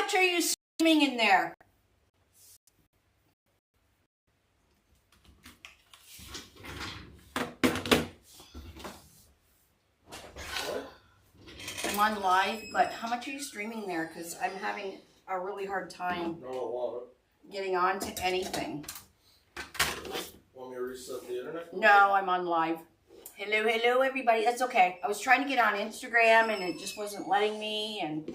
much are you streaming in there? I'm on live, but how much are you streaming there? Because I'm having a really hard time getting on to anything. Want me to reset the internet? No, I'm on live. Hello, everybody. That's okay. I was trying to get on Instagram, and it just wasn't letting me. And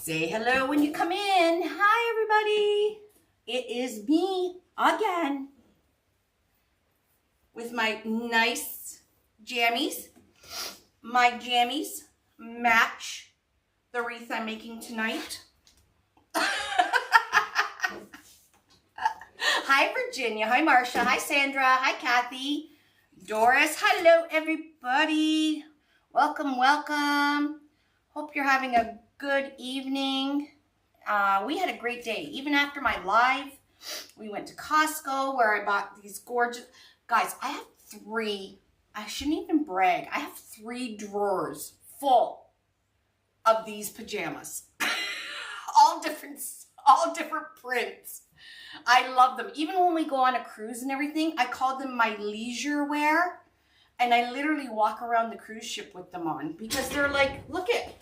say hello when you come in. Hi, everybody. It is me again with my nice jammies. My jammies match the wreath I'm making tonight. Hi, Virginia. Hi, Marcia. Hi, Sandra. Hi, Kathy. Doris. Hello, everybody. Welcome, welcome. Hope you're having a good evening. We had a great day. Even after my live, we went to Costco where I bought these gorgeous... Guys, I have 3... I shouldn't even brag. I have 3 drawers full of these pajamas. all different prints. I love them. Even when we go on a cruise and everything, I call them my leisure wear. And I literally walk around the cruise ship with them on because they're like, look at,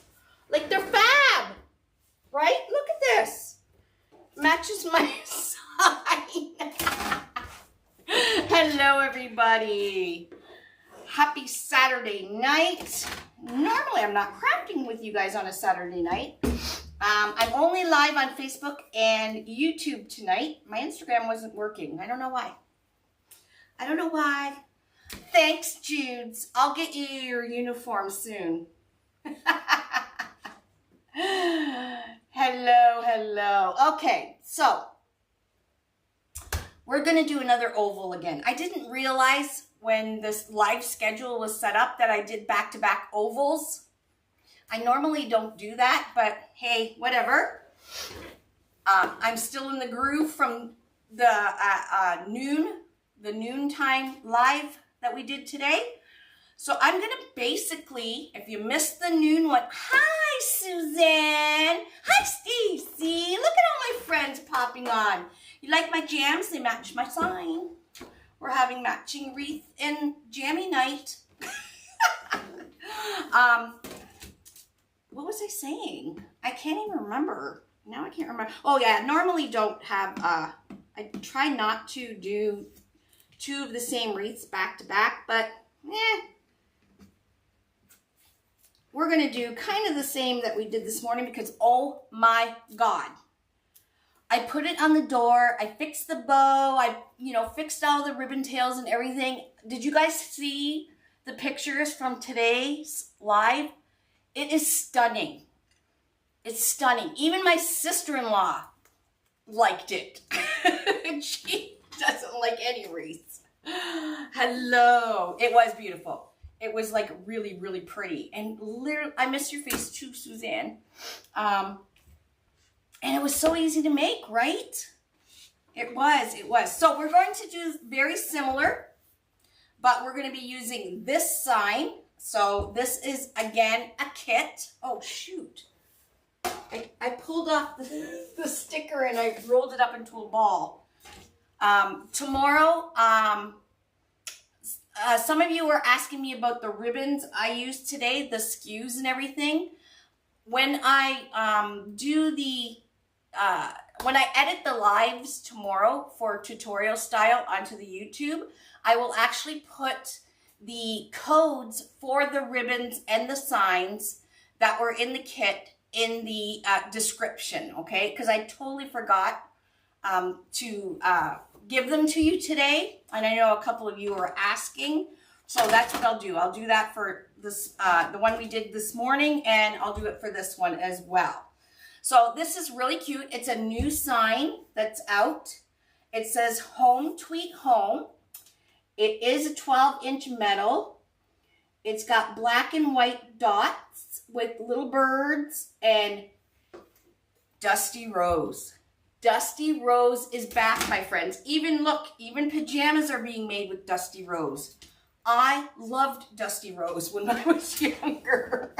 like they're fab, right? Look at this. Matches my sign. Hello, everybody. Happy Saturday night. Normally, I'm not crafting with you guys on a Saturday night. I'm only live on Facebook and YouTube tonight. My Instagram wasn't working. I don't know why. I don't know why. Thanks, Judes. I'll get you your uniform soon. Hello. Okay, so we're going to do another oval again. I didn't realize when this live schedule was set up that I did back-to-back ovals. I normally don't do that, but hey, whatever. I'm still in the groove from the noontime live that we did today. So I'm going to basically, if you missed the noon one, hi, Suzanne. Hi, Stacy. Look at all my friends popping on. You like my jams? They match my sign. We're having matching wreath and jammy night. What was I saying? I can't even remember. Now I can't remember. Oh yeah, normally don't have, I try not to do 2 of the same wreaths back to back, but we're going to do kind of the same that we did this morning because, oh my God. I put it on the door. I fixed the bow. I, fixed all the ribbon tails and everything. Did you guys see the pictures from today's live? It is stunning. It's stunning. Even my sister-in-law liked it. She doesn't like any wreaths. Hello. It was beautiful. It was like really, really pretty. And literally, I miss your face too, Suzanne. And it was so easy to make, right? It was. So we're going to do very similar, but we're going to be using this sign. So this is, again, a kit. Oh, shoot. I pulled off the sticker and I rolled it up into a ball. Tomorrow, some of you were asking me about the ribbons I used today, the skews and everything. When I do the... when I edit the lives tomorrow for tutorial style onto the YouTube, I will actually put the codes for the ribbons and the signs that were in the kit in the description, okay? Because I totally forgot to give them to you today, and I know a couple of you are asking, so that's what I'll do. I'll do that for this, the one we did this morning, and I'll do it for this one as well. So this is really cute. It's a new sign that's out. It says Home Tweet Home. It is a 12-inch metal. It's got black and white dots with little birds and Dusty Rose. Dusty Rose is back, my friends. Even pajamas are being made with Dusty Rose. I loved Dusty Rose when I was younger.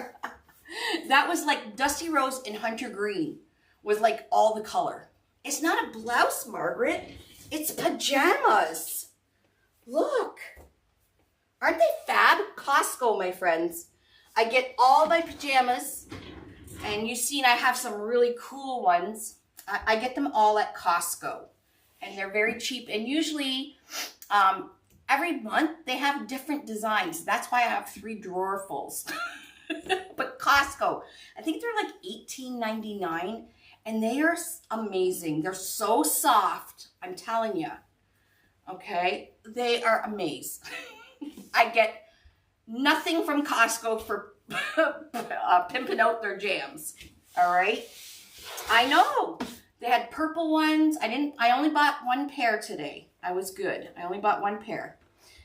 That was like Dusty Rose and Hunter Green with like all the color. It's not a blouse, Margaret. It's pajamas. Look. Aren't they fab? Costco, my friends. I get all my pajamas, and you've seen I have some really cool ones. I get them all at Costco, and they're very cheap. And usually, every month they have different designs. That's why I have 3 drawerfuls. But Costco, I think they're like $18.99, and they are amazing. They're so soft. I'm telling you. Okay, they are amazing. I get nothing from Costco for pimping out their jams. All right. I know they had purple ones. I only bought 1 pair today. I was good. I only bought 1 pair.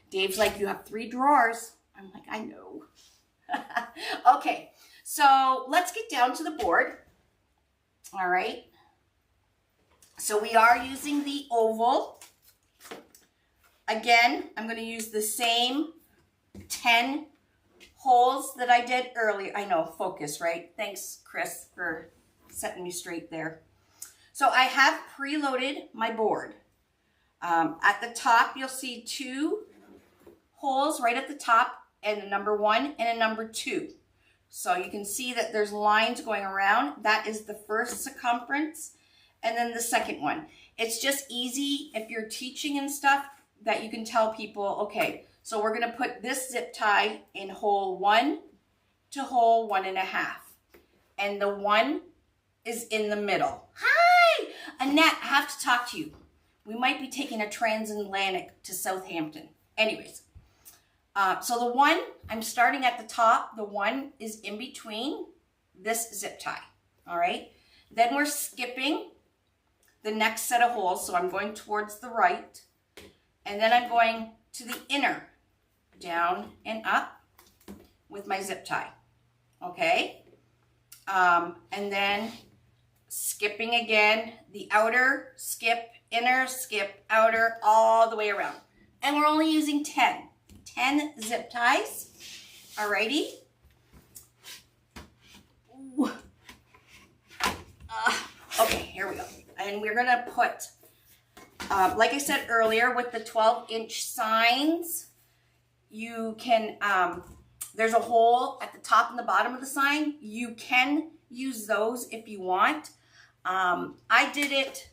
Dave's like, you have 3 drawers. I'm like, I know. Okay. So let's get down to the board. All right. So we are using the oval. Again, I'm going to use the same 10 holes that I did earlier. I know, focus, right? Thanks, Chris, for setting me straight there. So I have preloaded my board. At the top, you'll see 2 holes right at the top, and a number 1 and a number 2. So you can see that there's lines going around. That is the first circumference, and then the second one. It's just easy if you're teaching and stuff, that you can tell people, okay, so we're going to put this zip tie in hole 1 to hole 1.5. And the 1 is in the middle. Hi! Annette, I have to talk to you. We might be taking a transatlantic to Southampton. Anyways, so the 1, I'm starting at the top. The 1 is in between this zip tie. All right? Then we're skipping the next set of holes. So I'm going towards the right. And then I'm going to the inner, down and up with my zip tie, okay? And then skipping again, the outer, skip, inner, skip, outer, all the way around. And we're only using 10 zip ties, alrighty? Okay, here we go. And we're gonna put, like I said earlier, with the 12-inch signs, you can, there's a hole at the top and the bottom of the sign. You can use those if you want. I did it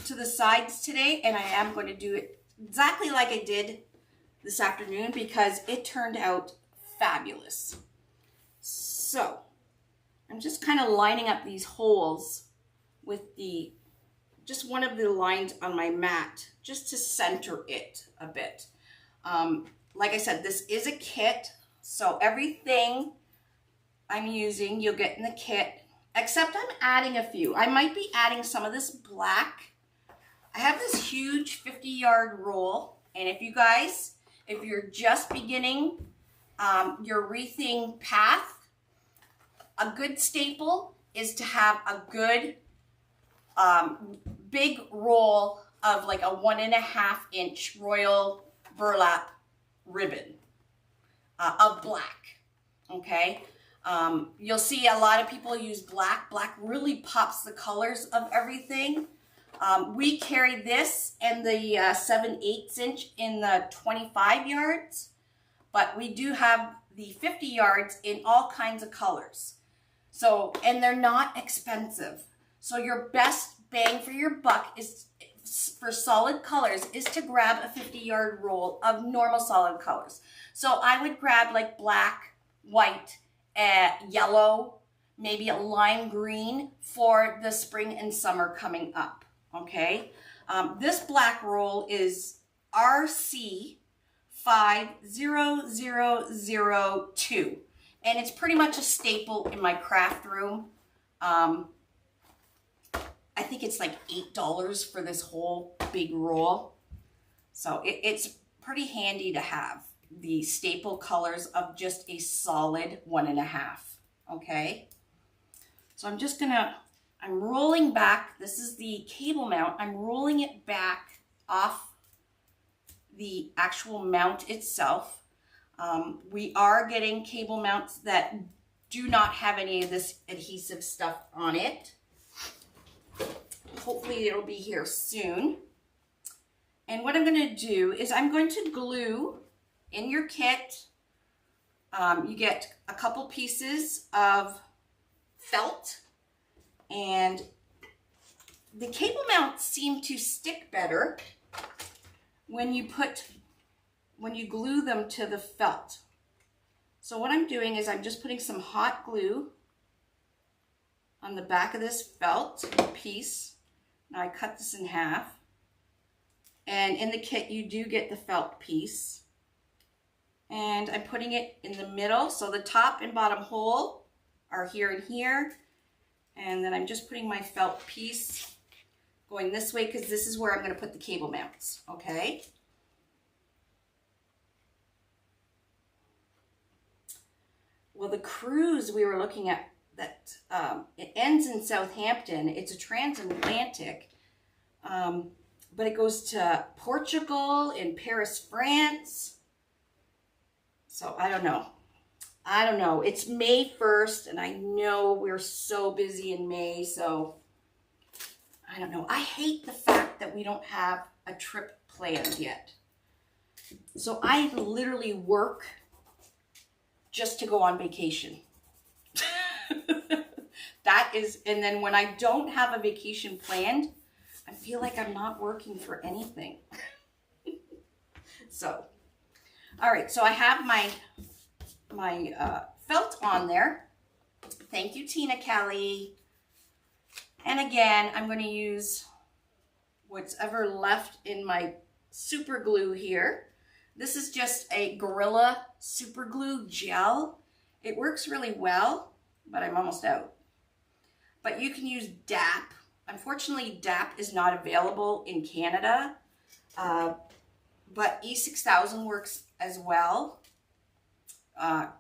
to the sides today, and I am going to do it exactly like I did this afternoon because it turned out fabulous. So I'm just kind of lining up these holes with just one of the lines on my mat, just to center it a bit. Like I said, this is a kit, so everything I'm using, you'll get in the kit, except I'm adding a few. I might be adding some of this black. I have this huge 50-yard roll, and if you're just beginning your wreathing path, a good staple is to have a good big roll of like a 1.5-inch royal burlap ribbon of black, okay? You'll see a lot of people use black. Black really pops the colors of everything. We carry this and the 7/8 inch in the 25 yards, but we do have the 50 yards in all kinds of colors. So, and they're not expensive. So your best bang for your buck is, for solid colors, is to grab a 50-yard roll of normal solid colors. So I would grab like black, white, yellow, maybe a lime green for the spring and summer coming up, okay? This black roll is RC 50002, and it's pretty much a staple in my craft room. I think it's like $8 for this whole big roll. So it's pretty handy to have the staple colors of just a solid 1.5, okay? So I'm rolling back. This is the cable mount. I'm rolling it back off the actual mount itself. We are getting cable mounts that do not have any of this adhesive stuff on it. Hopefully it'll be here soon. And what I'm going to do is I'm going to glue in your kit. You get a couple pieces of felt, and the cable mounts seem to stick better when you glue them to the felt. So what I'm doing is I'm just putting some hot glue on the back of this felt piece. Now I cut this in half. And in the kit you do get the felt piece. And I'm putting it in the middle. So the top and bottom hole are here and here. And then I'm just putting my felt piece going this way because this is where I'm going to put the cable mounts. Okay. Well, the cruise we were looking at, that it ends in Southampton. It's a transatlantic, but it goes to Portugal and Paris, France. So I don't know. I don't know. It's May 1st, and I know we're so busy in May, so I don't know. I hate the fact that we don't have a trip planned yet. So I literally work just to go on vacation. That is, and then when I don't have a vacation planned, I feel like I'm not working for anything. So, all right, so I have my felt on there. Thank you, Tina Kelly. And again, I'm going to use what's ever left in my super glue here. This is just a Gorilla super glue gel. It works really well, but I'm almost out. But you can use DAP. Unfortunately, DAP is not available in Canada, but E6000 works as well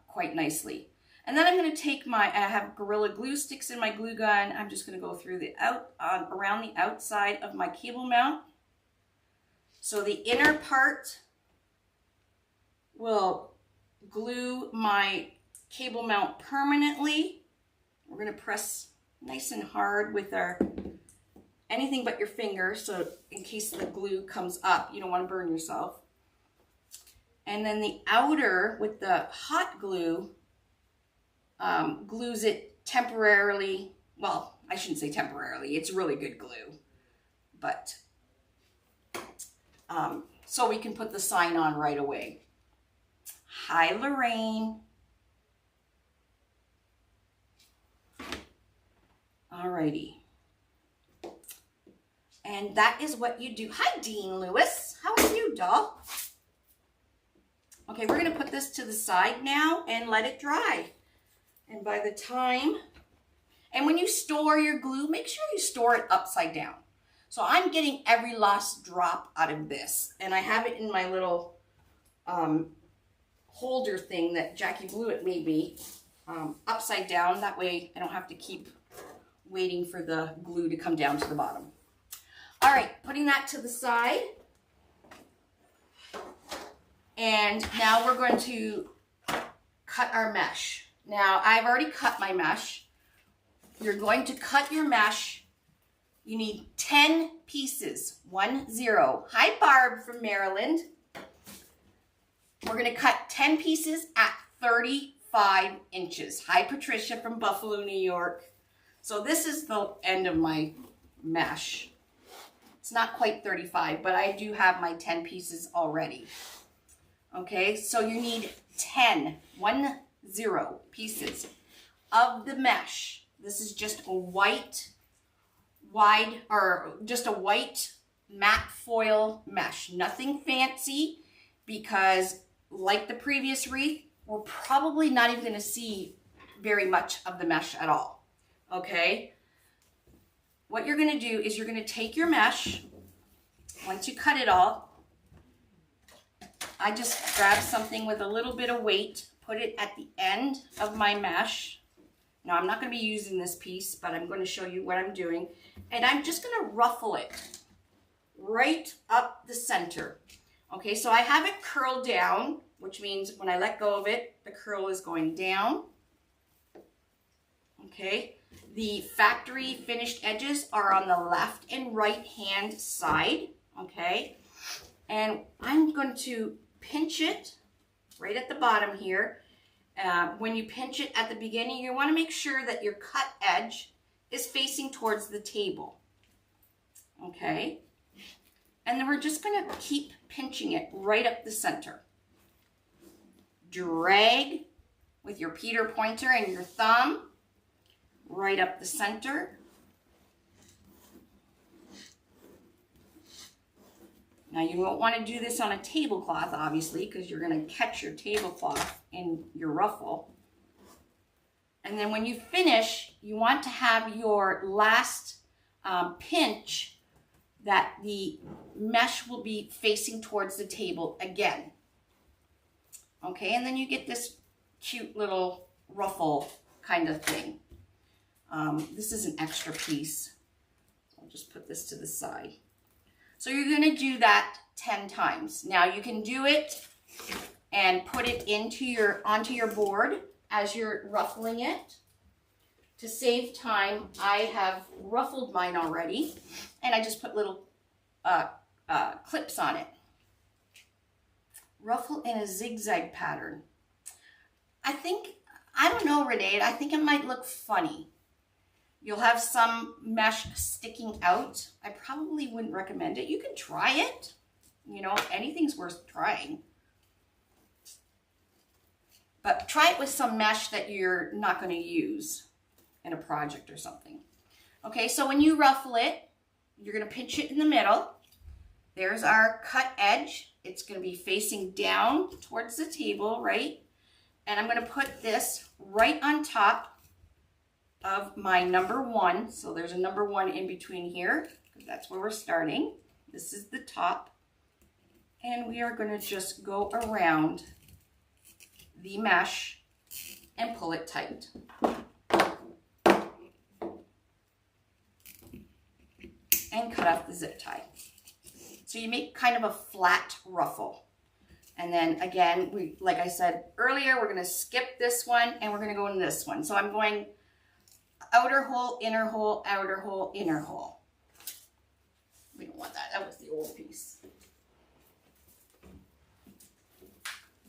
quite nicely. And then I'm going to take I have Gorilla glue sticks in my glue gun. I'm just going to go through around the outside of my cable mount. So the inner part will glue my cable mount permanently. We're going to press nice and hard with our anything but your finger, so in case the glue comes up, you don't want to burn yourself. And then the outer with the hot glue glues it temporarily. Well, I shouldn't say temporarily, it's really good glue, but so we can put the sign on right away. Hi, Lorraine. Alrighty. And that is what you do. Hi, Dean Lewis. How are you, doll? Okay, we're going to put this to the side now and let it dry. And by the time, and when you store your glue, make sure you store it upside down. So I'm getting every last drop out of this. And I have it in my little holder thing that Jackie Blewett made me upside down. That way I don't have to keep waiting for the glue to come down to the bottom. All right, putting that to the side. And now we're going to cut our mesh. Now, I've already cut my mesh. You're going to cut your mesh. You need 10 pieces, 10. Hi, Barb from Maryland. We're going to cut 10 pieces at 35 inches. Hi, Patricia from Buffalo, New York. So this is the end of my mesh. It's not quite 35, but I do have my 10 pieces already. Okay, so you need 10 pieces of the mesh. This is just a white matte foil mesh. Nothing fancy, because like the previous wreath, we're probably not even going to see very much of the mesh at all. Okay, what you're going to do is you're going to take your mesh. Once you cut it all, I just grab something with a little bit of weight, put it at the end of my mesh. Now, I'm not going to be using this piece, but I'm going to show you what I'm doing. And I'm just going to ruffle it right up the center. Okay, so I have it curled down, which means when I let go of it, the curl is going down. Okay, the factory finished edges are on the left and right hand side. Okay, and I'm going to pinch it right at the bottom here. When you pinch it at the beginning, you want to make sure that your cut edge is facing towards the table. Okay, and then we're just going to keep pinching it right up the center. Drag with your Peter pointer and your thumb right up the center. Now you won't want to do this on a tablecloth, obviously, because you're going to catch your tablecloth in your ruffle. And then when you finish, you want to have your last pinch that the mesh will be facing towards the table again. Okay, and then you get this cute little ruffle kind of thing. This is an extra piece. I'll just put this to the side. So you're going to do that 10 times. Now you can do it and put it onto your board as you're ruffling it. To save time, I have ruffled mine already, and I just put little clips on it. Ruffle in a zigzag pattern. I don't know, Renee, I think it might look funny. You'll have some mesh sticking out. I probably wouldn't recommend it. You can try it. You know, anything's worth trying. But try it with some mesh that you're not going to use in a project or something. Okay, so when you ruffle it, you're going to pinch it in the middle. There's our cut edge. It's going to be facing down towards the table, right? And I'm going to put this right on top of my number 1. So there's a number 1 in between here, because that's where we're starting. This is the top. And we are going to just go around the mesh and pull it tight. And cut off the zip tie. So you make kind of a flat ruffle. And then again, like I said earlier, we're going to skip this one and we're going to go in this one. So I'm going outer hole, inner hole, outer hole, inner hole. We don't want that. That was the old piece.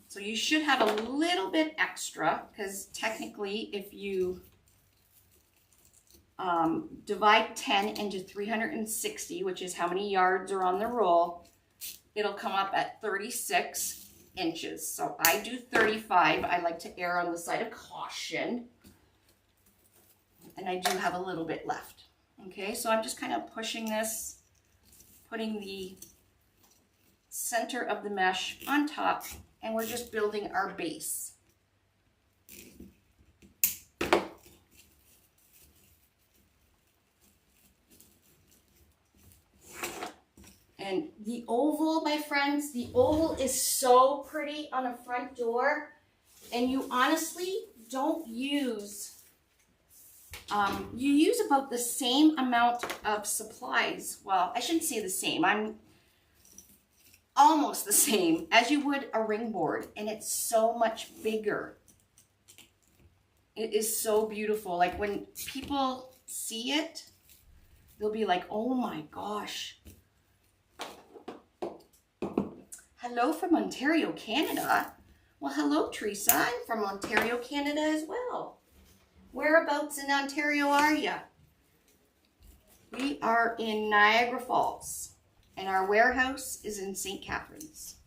So you should have a little bit extra, because technically if you divide 10 into 360, which is how many yards are on the roll, it'll come up at 36 inches. So I do 35. I like to err on the side of caution. And I do have a little bit left. Okay, so I'm just kind of pushing this, putting the center of the mesh on top, and we're just building our base. And the oval, my friends, the oval is so pretty on a front door, and you honestly don't use, you use about the same amount of supplies. Well, I shouldn't say the same. I'm almost the same as you would a ring board, and it's so much bigger. It is so beautiful. Like when people see it, they'll be like, oh my gosh. Hello from Ontario, Canada. Well, hello, Teresa. I'm from Ontario, Canada as well. Whereabouts in Ontario are you? We are in Niagara Falls, and our warehouse is in St. Catharines.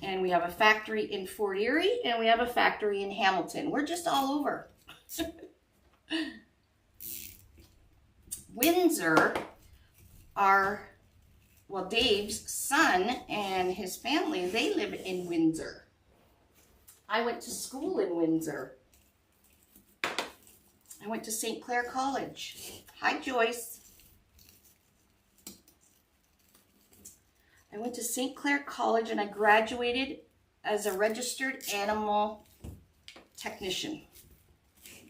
And we have a factory in Fort Erie, and we have a factory in Hamilton. We're just all over. Windsor are... Well, Dave's son and his family, they live in Windsor. I went to school in Windsor. I went to St. Clair College. Hi, Joyce. I went to St. Clair College and I graduated as a registered animal technician.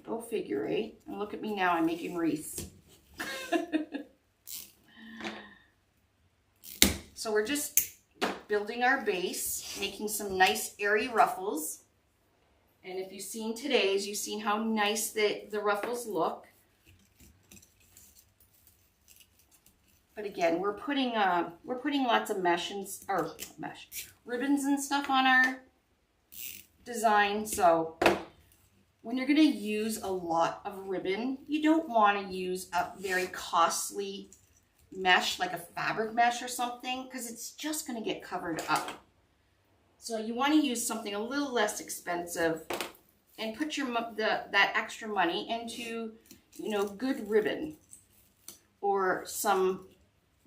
Go figure, eh? And look at me now, I'm making wreaths. So we're just building our base, making some nice airy ruffles. And if you've seen today's, you've seen how nice the ruffles look. But again, we're putting lots of ribbons and stuff on our design. So when you're going to use a lot of ribbon, you don't want to use a very costly mesh like a fabric mesh or something, because it's just going to get covered up. So you want to use something a little less expensive and put that extra money into, good ribbon or some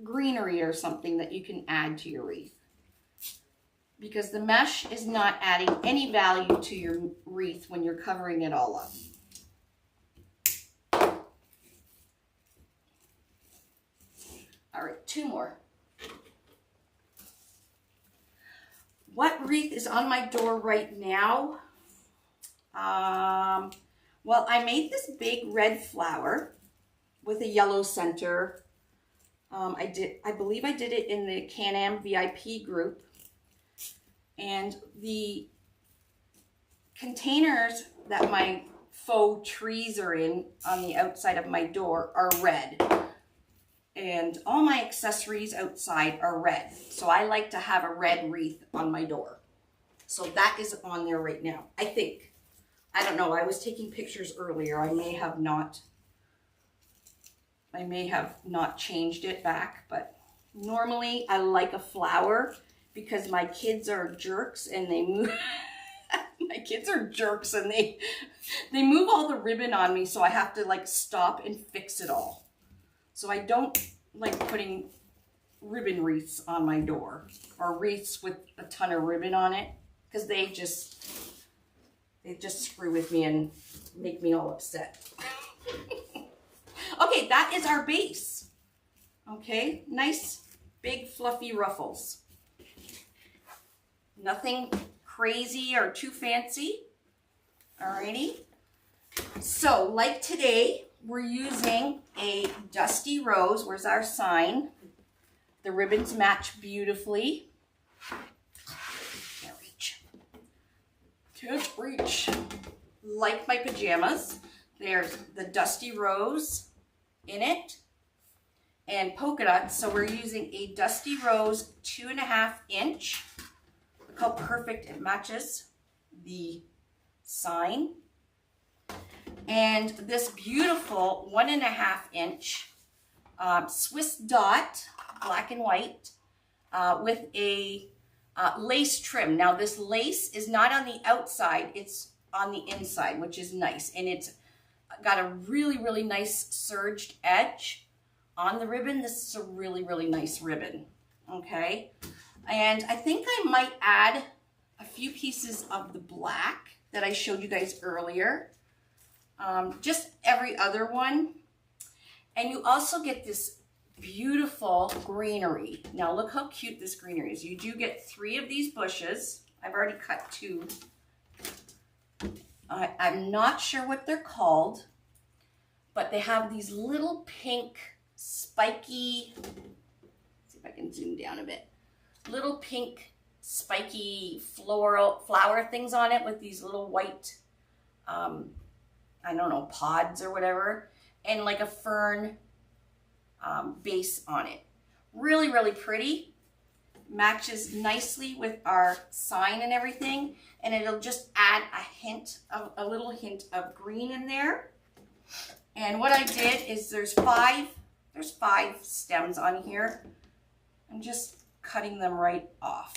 greenery or something that you can add to your wreath. Because the mesh is not adding any value to your wreath when you're covering it all up. All right, 2 more. What wreath is on my door right now? Well, I made this big red flower with a yellow center. I believe I did it in the Can-Am VIP group. And the containers that my faux trees are in on the outside of my door are red. And all my accessories outside are red. So I like to have a red wreath on my door. So that is on there right now, I think. I don't know, I was taking pictures earlier. I may have not changed it back, but normally I like a flower because my kids are jerks and they move. My kids are jerks and they move all the ribbon on me, so I have to stop and fix it all. So I don't like putting ribbon wreaths on my door or wreaths with a ton of ribbon on it, because they just screw with me and make me all upset. Okay, that is our base. Okay, nice big fluffy ruffles. Nothing crazy or too fancy. Alrighty. So like today, we're using a dusty rose. Where's our sign? The ribbons match beautifully. Can't reach. Can't reach. Like my pajamas. There's the dusty rose in it and polka dots. So we're using a dusty rose 2.5 inch. Look how perfect it matches the sign. And this beautiful 1.5 inch Swiss dot, black and white, with a lace trim. Now this lace is not on the outside, it's on the inside, which is nice. And it's got a really, really nice serged edge on the ribbon. This is a really, really nice ribbon, okay? And I think I might add a few pieces of the black that I showed you guys earlier. Just every other one. And you also get this beautiful greenery. Now look how cute this greenery is. You do get 3 of these bushes. I've already cut 2. I'm not sure what they're called, but they have these little pink spiky, let's see if I can zoom down a bit, little pink spiky flower things on it with these little white, I don't know, pods or whatever, and like a fern base on it. Really, really pretty. Matches nicely with our sign and everything, and it'll just add a little hint of green in there. And what I did is there's 5 stems on here. I'm just cutting them right off.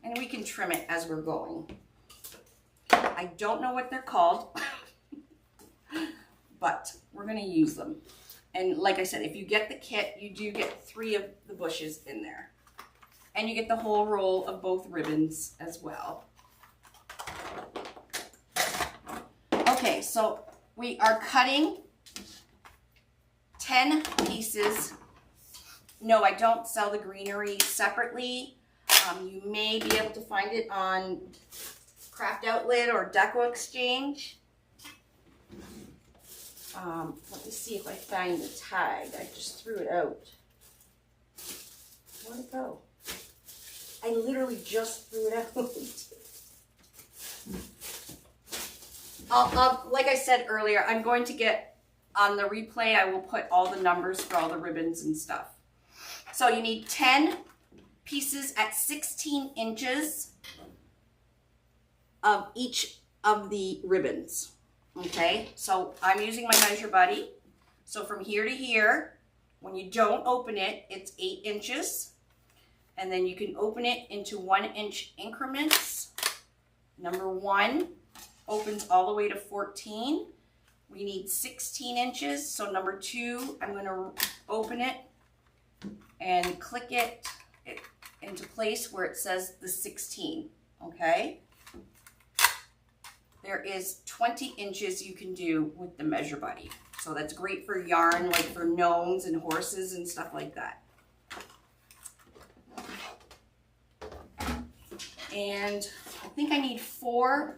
And we can trim it as we're going. I don't know what they're called, but we're going to use them. And like I said, if you get the kit, you do get 3 of the bushes in there. And you get the whole roll of both ribbons as well. Okay, so we are cutting 10 pieces. No, I don't sell the greenery separately. You may be able to find it on Craft Outlet or Deco Exchange. Let me see if I find the tag. I just threw it out. Where'd it go? I literally just threw it out. Like I said earlier, I'm going to get on the replay, I will put all the numbers for all the ribbons and stuff. So you need 10 pieces at 16 inches of each of the ribbons. Okay, so I'm using my Measure Buddy. So from here to here, when you don't open it, it's 8 inches. And then you can open it into 1-inch increments. Number 1 opens all the way to 14. We need 16 inches. So number 2, I'm going to open it and click it into place where it says the 16. Okay. There is 20 inches you can do with the Measure Buddy. So that's great for yarn, like for gnomes and horses and stuff like that. And I think I need 4.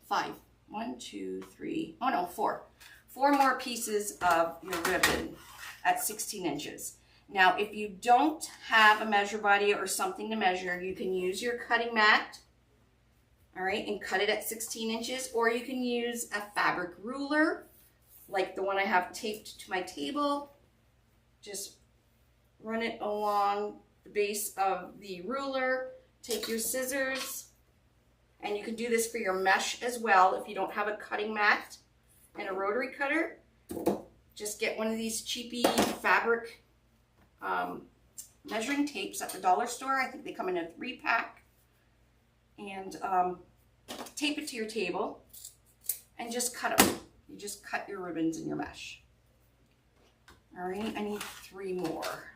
5. 1, 2, 3. Oh no, 4. 4 more pieces of your ribbon at 16 inches. Now, if you don't have a Measure Buddy or something to measure, you can use your cutting mat. All right, and cut it at 16 inches, or you can use a fabric ruler, like the one I have taped to my table. Just run it along the base of the ruler, take your scissors, and you can do this for your mesh as well. If you don't have a cutting mat and a rotary cutter, just get one of these cheapy fabric measuring tapes at the dollar store. I think they come in a 3-pack. And tape it to your table and just cut them. You just cut your ribbons in your mesh. All right, I need 3 more.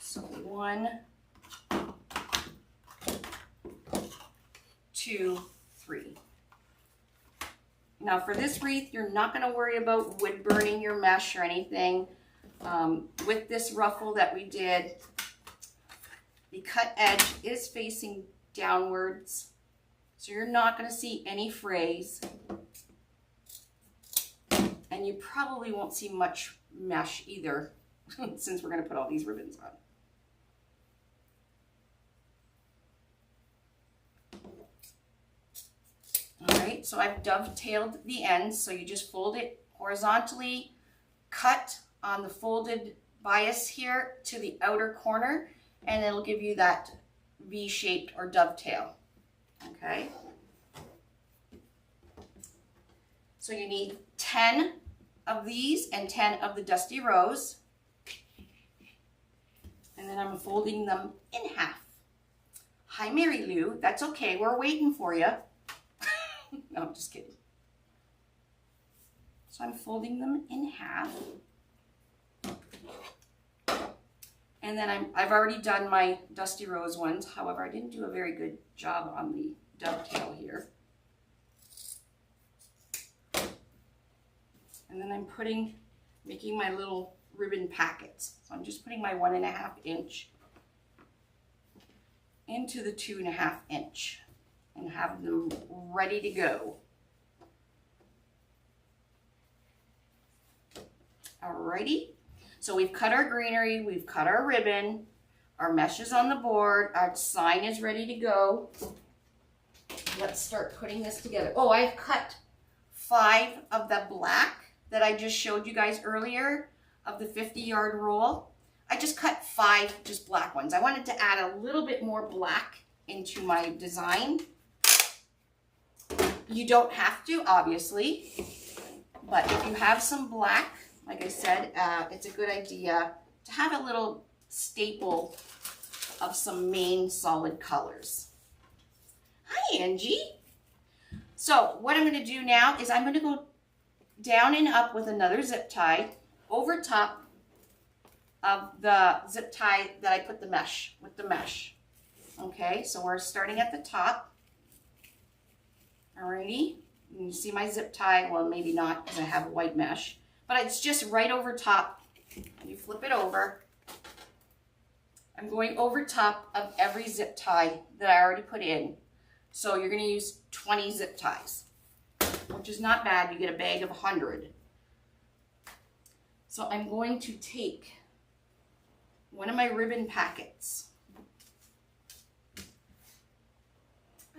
So 1, 2, 3. Now for this wreath, you're not going to worry about wood burning your mesh or anything. With this ruffle that we did, the cut edge is facing downwards, so you're not going to see any frays. And you probably won't see much mesh either, since we're going to put all these ribbons on. All right, so I've dovetailed the ends, so you just fold it horizontally, cut on the folded bias here to the outer corner, and it'll give you that V-shaped or dovetail. Okay. So you need 10 of these and 10 of the Dusty Rose. And then I'm folding them in half. Hi, Mary Lou. That's okay. We're waiting for you. No, I'm just kidding. So I'm folding them in half. And then I've already done my Dusty Rose ones. However, I didn't do a very good job on the dovetail here. And then I'm making my little ribbon packets. So I'm just putting my 1.5 inch into the 2.5 inch and have them ready to go. Alrighty. So we've cut our greenery, we've cut our ribbon, our mesh is on the board, our sign is ready to go. Let's start putting this together. Oh, I've cut 5 of the black that I just showed you guys earlier of the 50-yard roll. I just cut 5 just black ones. I wanted to add a little bit more black into my design. You don't have to, obviously, but if you have some black, like I said, it's a good idea to have a little staple of some main solid colors. Hi, Angie. So what I'm going to do now is I'm going to go down and up with another zip tie over top of the zip tie that I put the mesh with the mesh. Okay, so we're starting at the top. Alrighty, you see my zip tie. Well, maybe not because I have a white mesh. But it's just right over top. You flip it over. I'm going over top of every zip tie that I already put in. So you're going to use 20 zip ties, which is not bad. You get a bag of 100. So I'm going to take one of my ribbon packets.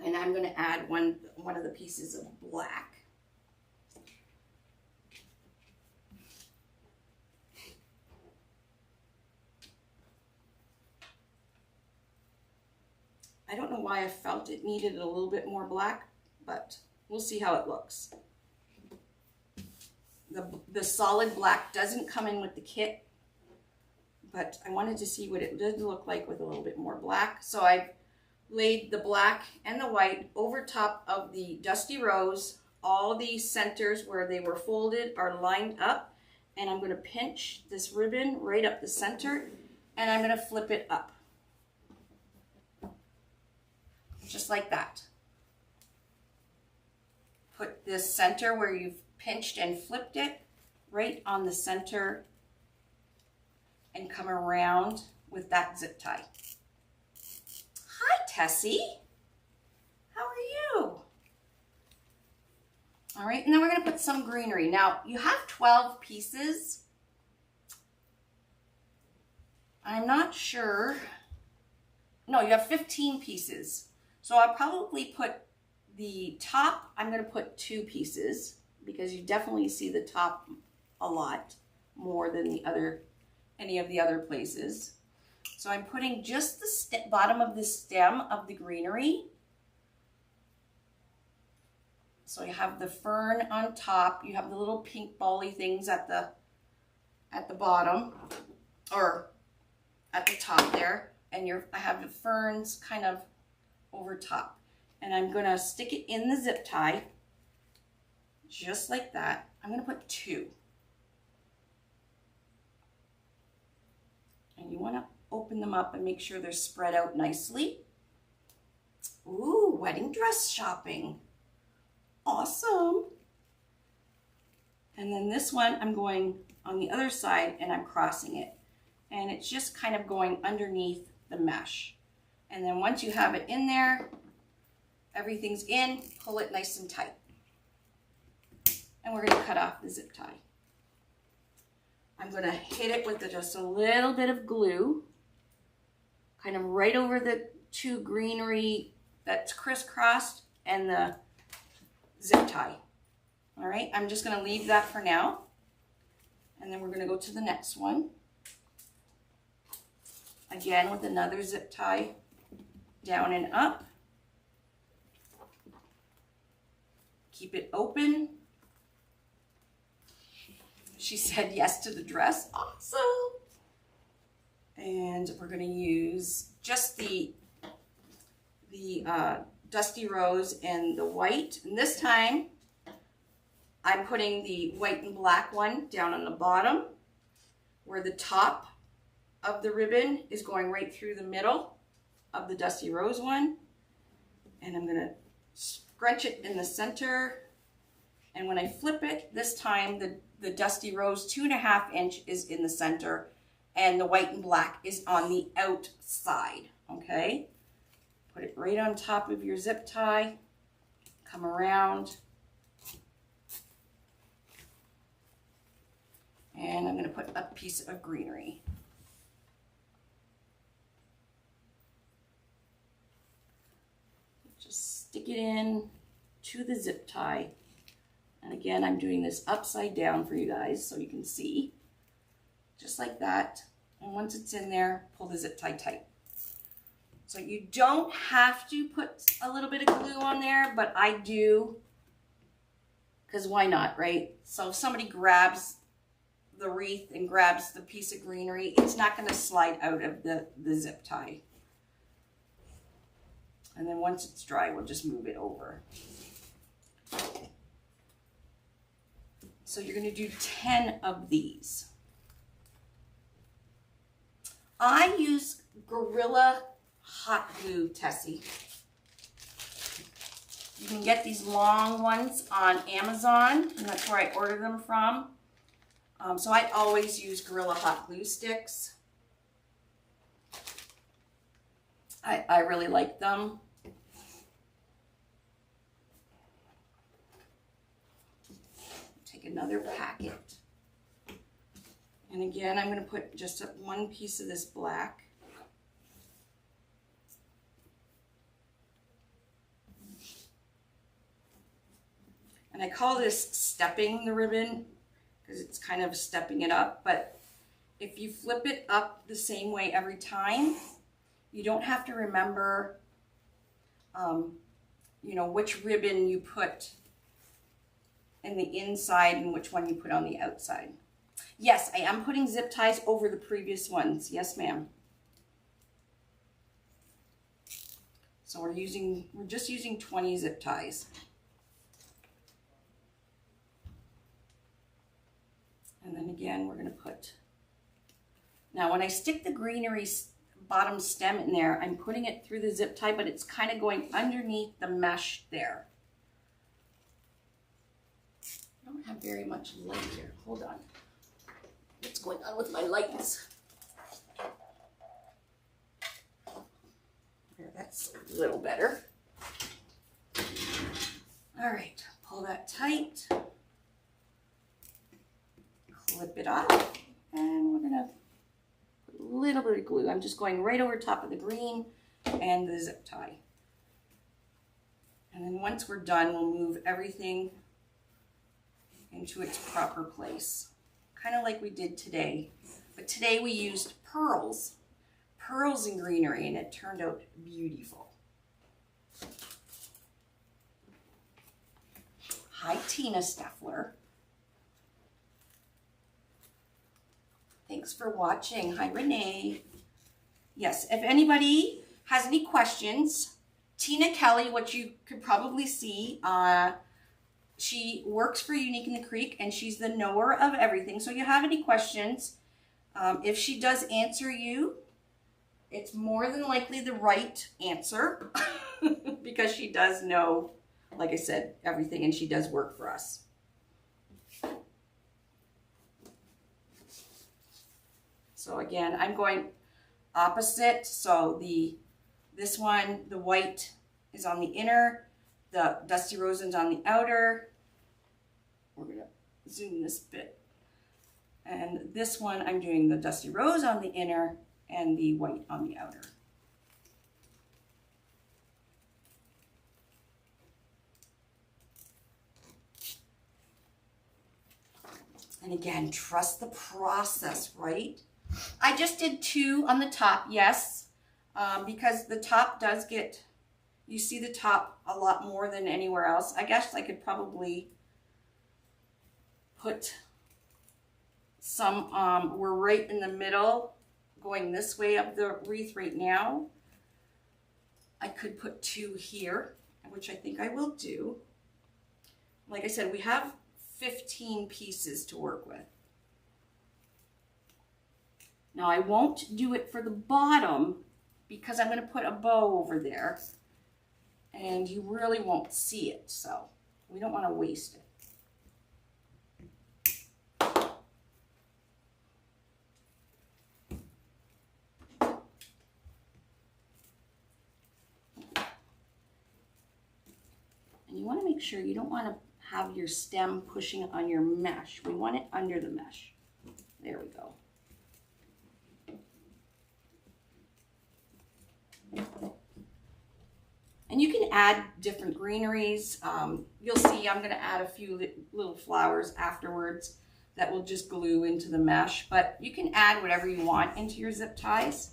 And I'm going to add one of the pieces of black. I don't know why I felt it needed a little bit more black, but we'll see how it looks. The solid black doesn't come in with the kit, but I wanted to see what it did look like with a little bit more black. So I've laid the black and the white over top of the Dusty Rose. All the centers where they were folded are lined up, and I'm going to pinch this ribbon right up the center, and I'm going to flip it up. Just like that. Put this center where you've pinched and flipped it right on the center and come around with that zip tie. Hi, Tessie. How are you? All right, and then we're going to put some greenery. Now, you have 12 pieces. I'm not sure. No, you have 15 pieces. So I'll probably put the top, I'm going to put 2 pieces because you definitely see the top a lot more than the other, any of the other places. So I'm putting just the bottom of the stem of the greenery. So you have the fern on top, you have the little pink bally things at the bottom, or at the top there, and I have the ferns kind of over top. And I'm going to stick it in the zip tie, just like that. I'm going to put 2. And you want to open them up and make sure they're spread out nicely. Ooh, wedding dress shopping. Awesome. And then this one, I'm going on the other side and I'm crossing it. And it's just kind of going underneath the mesh. And then once you have it in there, everything's in, pull it nice and tight. And we're going to cut off the zip tie. I'm going to hit it with just a little bit of glue, kind of right over the 2 greenery that's crisscrossed and the zip tie. All right, I'm just going to leave that for now. And then we're going to go to the next one. Again with another zip tie. Down and up. Keep it open. She said yes to the dress. Awesome. And we're going to use just the Dusty Rose and the white. And this time I'm putting the white and black one down on the bottom where the top of the ribbon is going right through the middle of the Dusty Rose one. And I'm going to scrunch it in the center. And when I flip it, this time the Dusty Rose 2.5 inch is in the center and the white and black is on the outside, okay? Put it right on top of your zip tie, come around, and I'm going to put a piece of greenery. Just stick it in to the zip tie. And again, I'm doing this upside down for you guys so you can see. Just like that. And once it's in there, pull the zip tie tight. So you don't have to put a little bit of glue on there, but I do. Because why not, right? So if somebody grabs the wreath and grabs the piece of greenery, it's not going to slide out of the zip tie. And then once it's dry, we'll just move it over. So you're going to do 10 of these. I use Gorilla Hot Glue, Tessie. You can get these long ones on Amazon, and that's where I order them from. So I always use Gorilla Hot Glue sticks. I really like them. Take another packet. And again, I'm going to put just one piece of this black. And I call this stepping the ribbon because it's kind of stepping it up. But if you flip it up the same way every time, you don't have to remember, you know, which ribbon you put in the inside and which one you put on the outside. Yes, I am putting zip ties over the previous ones. Yes, ma'am. So we're just using 20 zip ties. And then again, we're going to put, now when I stick the greenery bottom stem in there, I'm putting it through the zip tie, but it's kind of going underneath the mesh there. I don't have very much light here. Hold on. What's going on with my lights? There, that's a little better. All right, pull that tight. Clip it off, and we're gonna put a little bit of glue. I'm just going right over top of the green and the zip tie. And then once we're done, we'll move everything into its proper place. Kind of like we did today. But today we used pearls and greenery, and it turned out beautiful. Hi, Tina Steffler. Thanks for watching. Hi, Renee. Yes, if anybody has any questions, Tina Kelly, what you could probably see, she works for Unique in the Creek, and she's the knower of everything. So if you have any questions, if she does answer you, it's more than likely the right answer because she does know, like I said, everything, and she does work for us. So again, I'm going opposite. So this one, the white is on the inner, the Dusty Rosen's on the outer. We're gonna zoom this bit. And this one, I'm doing the Dusty Rose on the inner and the white on the outer. And again, trust the process, right? I just did 2 on the top, yes, because the top does get, you see the top a lot more than anywhere else. I guess I could probably put some, we're right in the middle, going this way of the wreath right now. I could put 2 here, which I think I will do. Like I said, we have 15 pieces to work with. Now I won't do it for the bottom because I'm going to put a bow over there and you really won't see it, so we don't want to waste it. And you want to make sure you don't want to have your stem pushing on your mesh. We want it under the mesh. There we go. And you can add different greeneries. You'll see I'm going to add a few little flowers afterwards that will just glue into the mesh. But you can add whatever you want into your zip ties.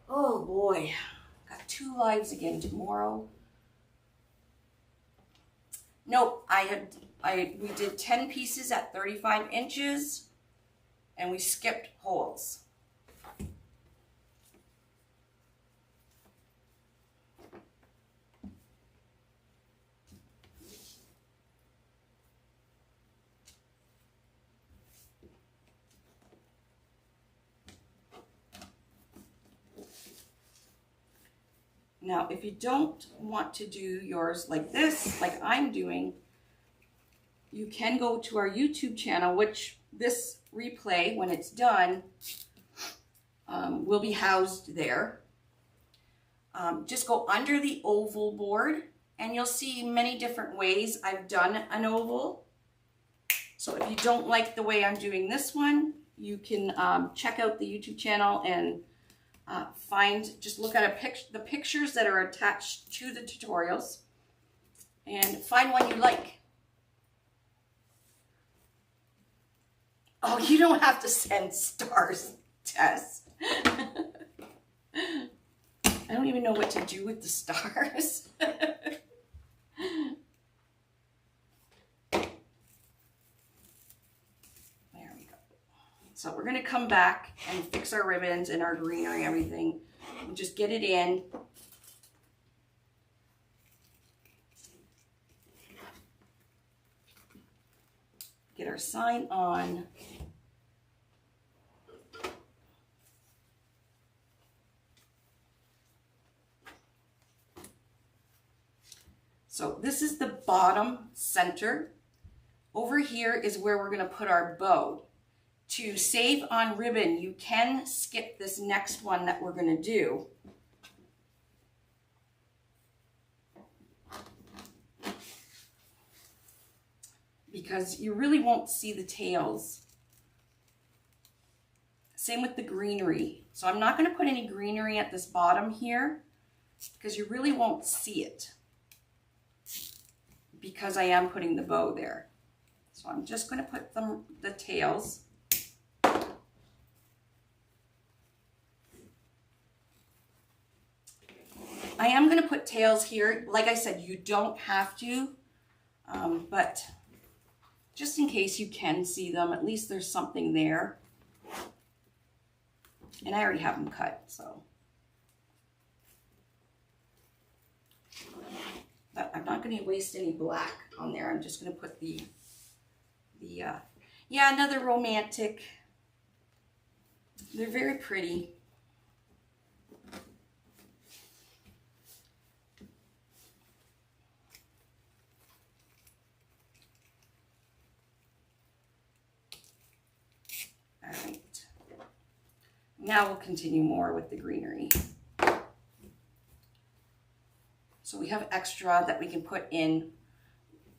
Oh boy, got 2 lives again tomorrow. Nope, we did 10 pieces at 35 inches and we skipped holes. Now, if you don't want to do yours like this, like I'm doing, you can go to our YouTube channel, which this replay, when it's done, will be housed there. Just go under the oval board and you'll see many different ways I've done an oval. So if you don't like the way I'm doing this one, you can check out the YouTube channel and just look at the pictures that are attached to the tutorials and find one you like. Oh, you don't have to send stars, Tess. I don't even know what to do with the stars. So we're going to come back and fix our ribbons and our greenery, everything. We'll just get it in. Get our sign on. So this is the bottom center. Over here is where we're going to put our bow. To save on ribbon, you can skip this next one that we're going to do. Because you really won't see the tails. Same with the greenery. So I'm not going to put any greenery at this bottom here because you really won't see it because I am putting the bow there. So I'm just going to put the tails. I am going to put tails here. Like I said, you don't have to, but just in case you can see them, at least there's something there. And I already have them cut, so. But I'm not going to waste any black on there. I'm just going to put yeah, another romantic. They're very pretty. All right. Now we'll continue more with the greenery. So we have extra that we can put in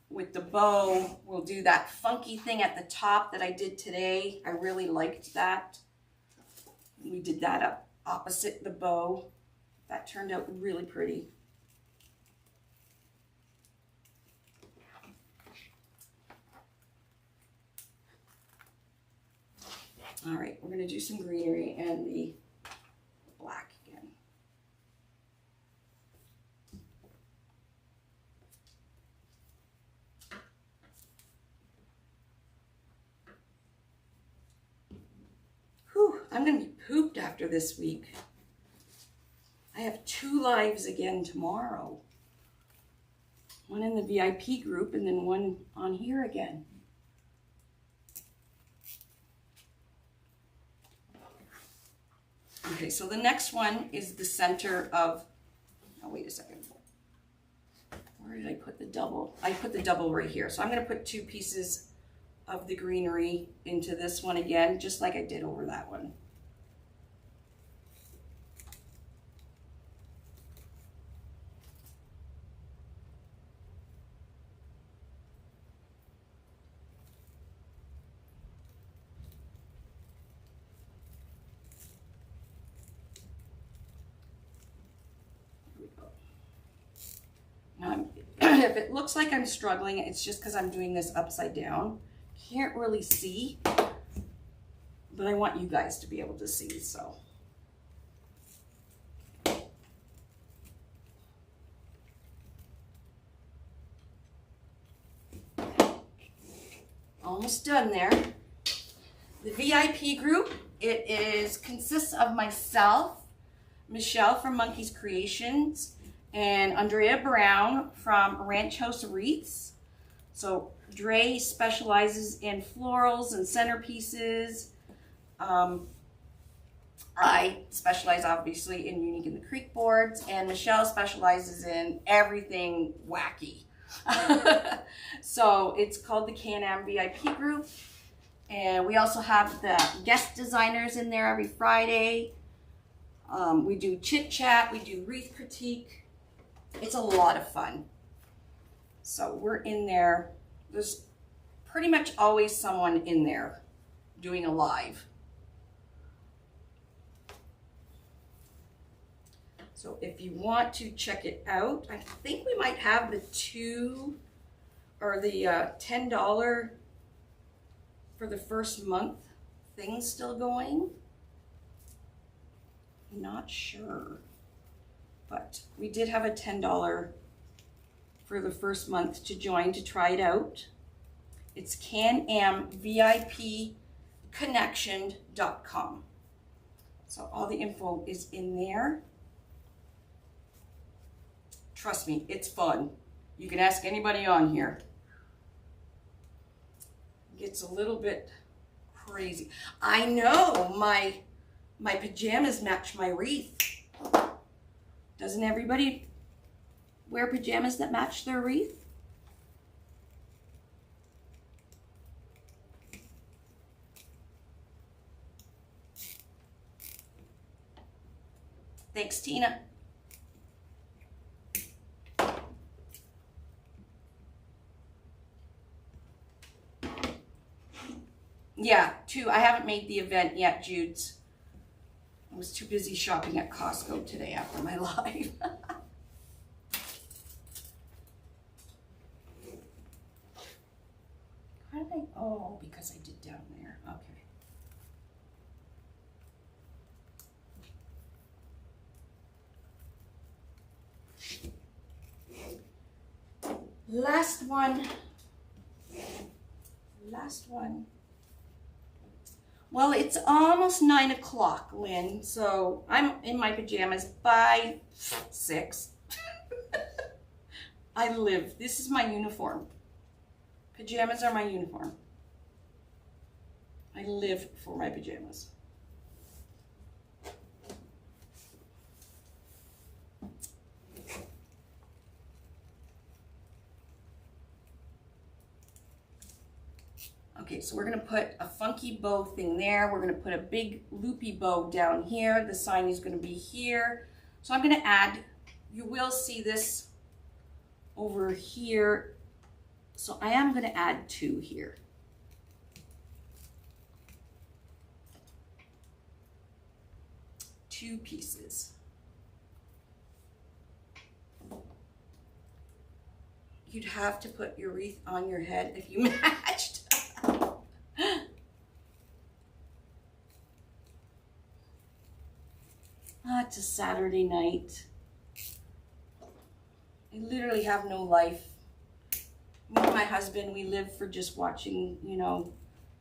with the bow. We'll do that funky thing at the top that I did today. I really liked that. We did that up opposite the bow. That turned out really pretty. All right, we're going to do some greenery and the black again. Whew, I'm going to be pooped after this week. I have 2 lives again tomorrow. One in the VIP group and then one on here again. Okay, so the next one is the center of, oh, wait a second. Where did I put the double? I put the double right here. So I'm going to put 2 pieces of the greenery into this one again, just like I did over that one. If it looks like I'm struggling, it's just because I'm doing this upside down. Can't really see, but I want you guys to be able to see, so. Almost done there. The VIP group, consists of myself, Michelle from Monkey's Creations, and Andrea Brown from Ranch House Wreaths. So Dre specializes in florals and centerpieces. I specialize obviously in Unique in the Creek boards, and Michelle specializes in everything wacky. So it's called the Can-Am VIP group. And we also have the guest designers in there every Friday. We do chit chat, we do wreath critique. It's a lot of fun. So we're in there. There's pretty much always someone in there doing a live. So if you want to check it out, I think we might have the $2 or the $10 for the first month thing still going. I'm not sure, but we did have a $10 for the first month to join to try it out. It's canamvipconnection.com. So all the info is in there. Trust me, it's fun. You can ask anybody on here. It gets a little bit crazy. I know my pajamas match my wreath. Doesn't everybody wear pajamas that match their wreath? Thanks, Tina. Yeah, 2. I haven't made the event yet, Jude's. I was too busy shopping at Costco today after my live. How did I? Oh, because I did down there. Okay. Last one. Well, it's almost 9 o'clock, Lynn, so I'm in my pajamas by 6. I live. This is my uniform. Pajamas are my uniform. I live for my pajamas. Okay, so we're gonna put a funky bow thing there. We're gonna put a big loopy bow down here. The sign is gonna be here. So I'm gonna add, you will see this over here. So I am gonna add 2 here. Two pieces. You'd have to put your wreath on your head if you matched. It's a Saturday night. I literally have no life. Me and my husband, we live for just watching, you know,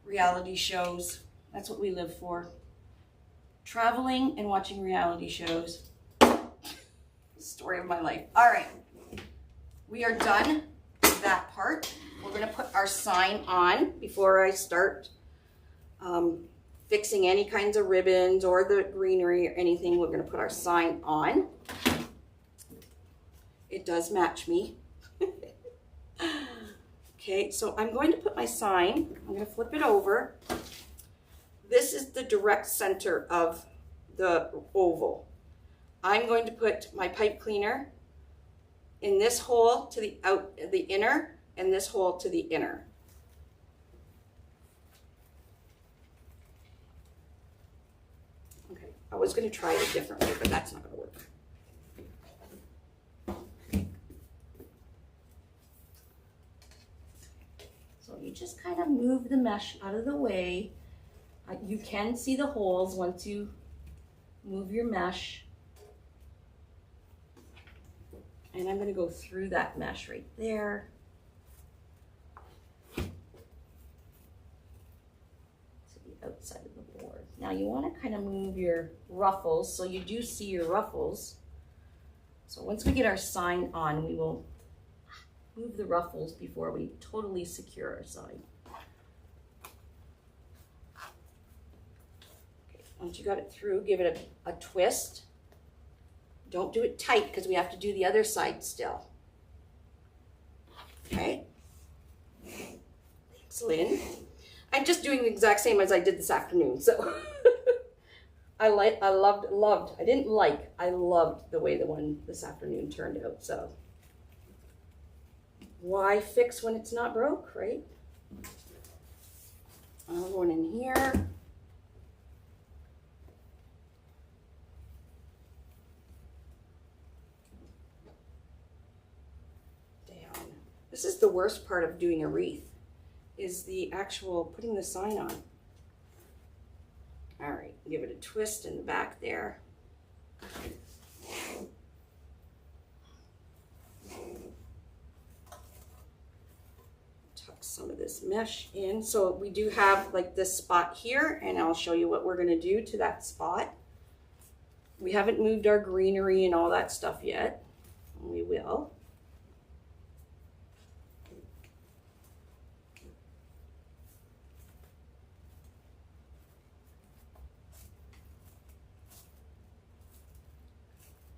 reality shows. That's what we live for. Traveling and watching reality shows. Story of my life. All right. We are done with that part. We're going to put our sign on before I start fixing any kinds of ribbons or the greenery or anything. We're going to put our sign on. It does match me. Okay, so I'm going to put my sign, I'm going to flip it over. This is the direct center of the oval. I'm going to put my pipe cleaner in this hole to the inner, and this hole to the inner. Okay, I was going to try it a different way, but that's not going to work. So you just kind of move the mesh out of the way. You can see the holes once you move your mesh. And I'm going to go through that mesh right there. To the outside of the board. Now you want to kind of move your ruffles so you do see your ruffles. So once we get our sign on, we will move the ruffles before we totally secure our sign. Okay, once you got it through, give it a twist. Don't do it tight because we have to do the other side still. Okay. Thanks, Lynn. I'm just doing the exact same as I did this afternoon, so I loved the way the one this afternoon turned out, so why fix when it's not broke, right? Another one in here. Down. This is the worst part of doing a wreath, is the actual putting the sign on. All right, give it a twist in the back there. Tuck some of this mesh in. So we do have like this spot here, and I'll show you what we're gonna do to that spot. We haven't moved our greenery and all that stuff yet. We will.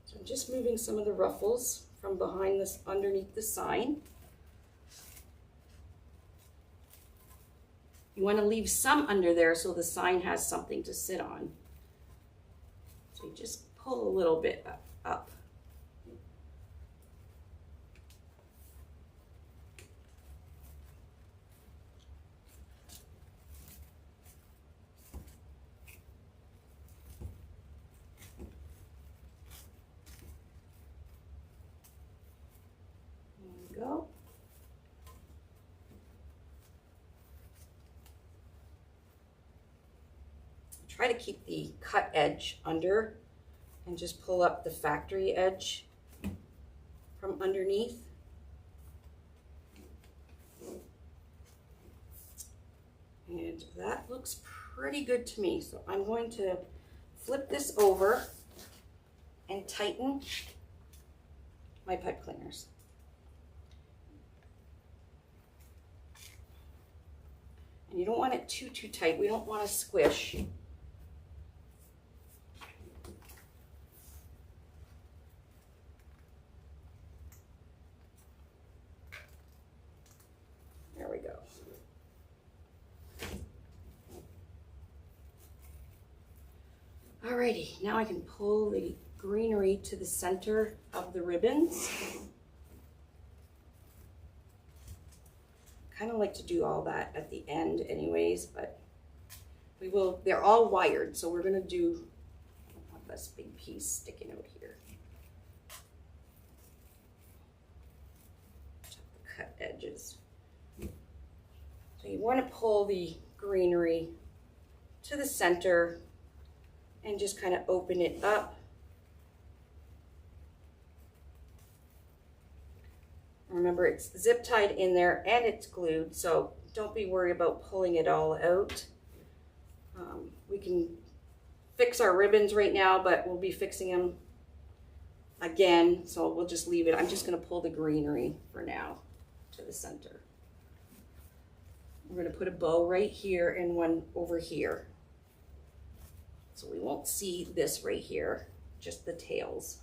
So I'm just moving some of the ruffles from behind this, underneath the sign. You want to leave some under there so the sign has something to sit on. So you just pull a little bit up. Go. Try to keep the cut edge under and just pull up the factory edge from underneath. And that looks pretty good to me. So I'm going to flip this over and tighten my pipe cleaners. And you don't want it too tight. We don't want to squish. There we go. Alrighty, now I can pull the greenery to the center of the ribbons. Kind of like to do all that at the end anyways, but we will, they're all wired, so we're gonna do this big piece sticking out here. Cut edges. So you want to pull the greenery to the center and just kind of open it up. Remember, it's zip tied in there and it's glued, so don't be worried about pulling it all out. We can fix our ribbons right now, but we'll be fixing them again, so we'll just leave it. I'm just going to pull the greenery for now to the center. We're going to put a bow right here and one over here. So we won't see this right here, just the tails.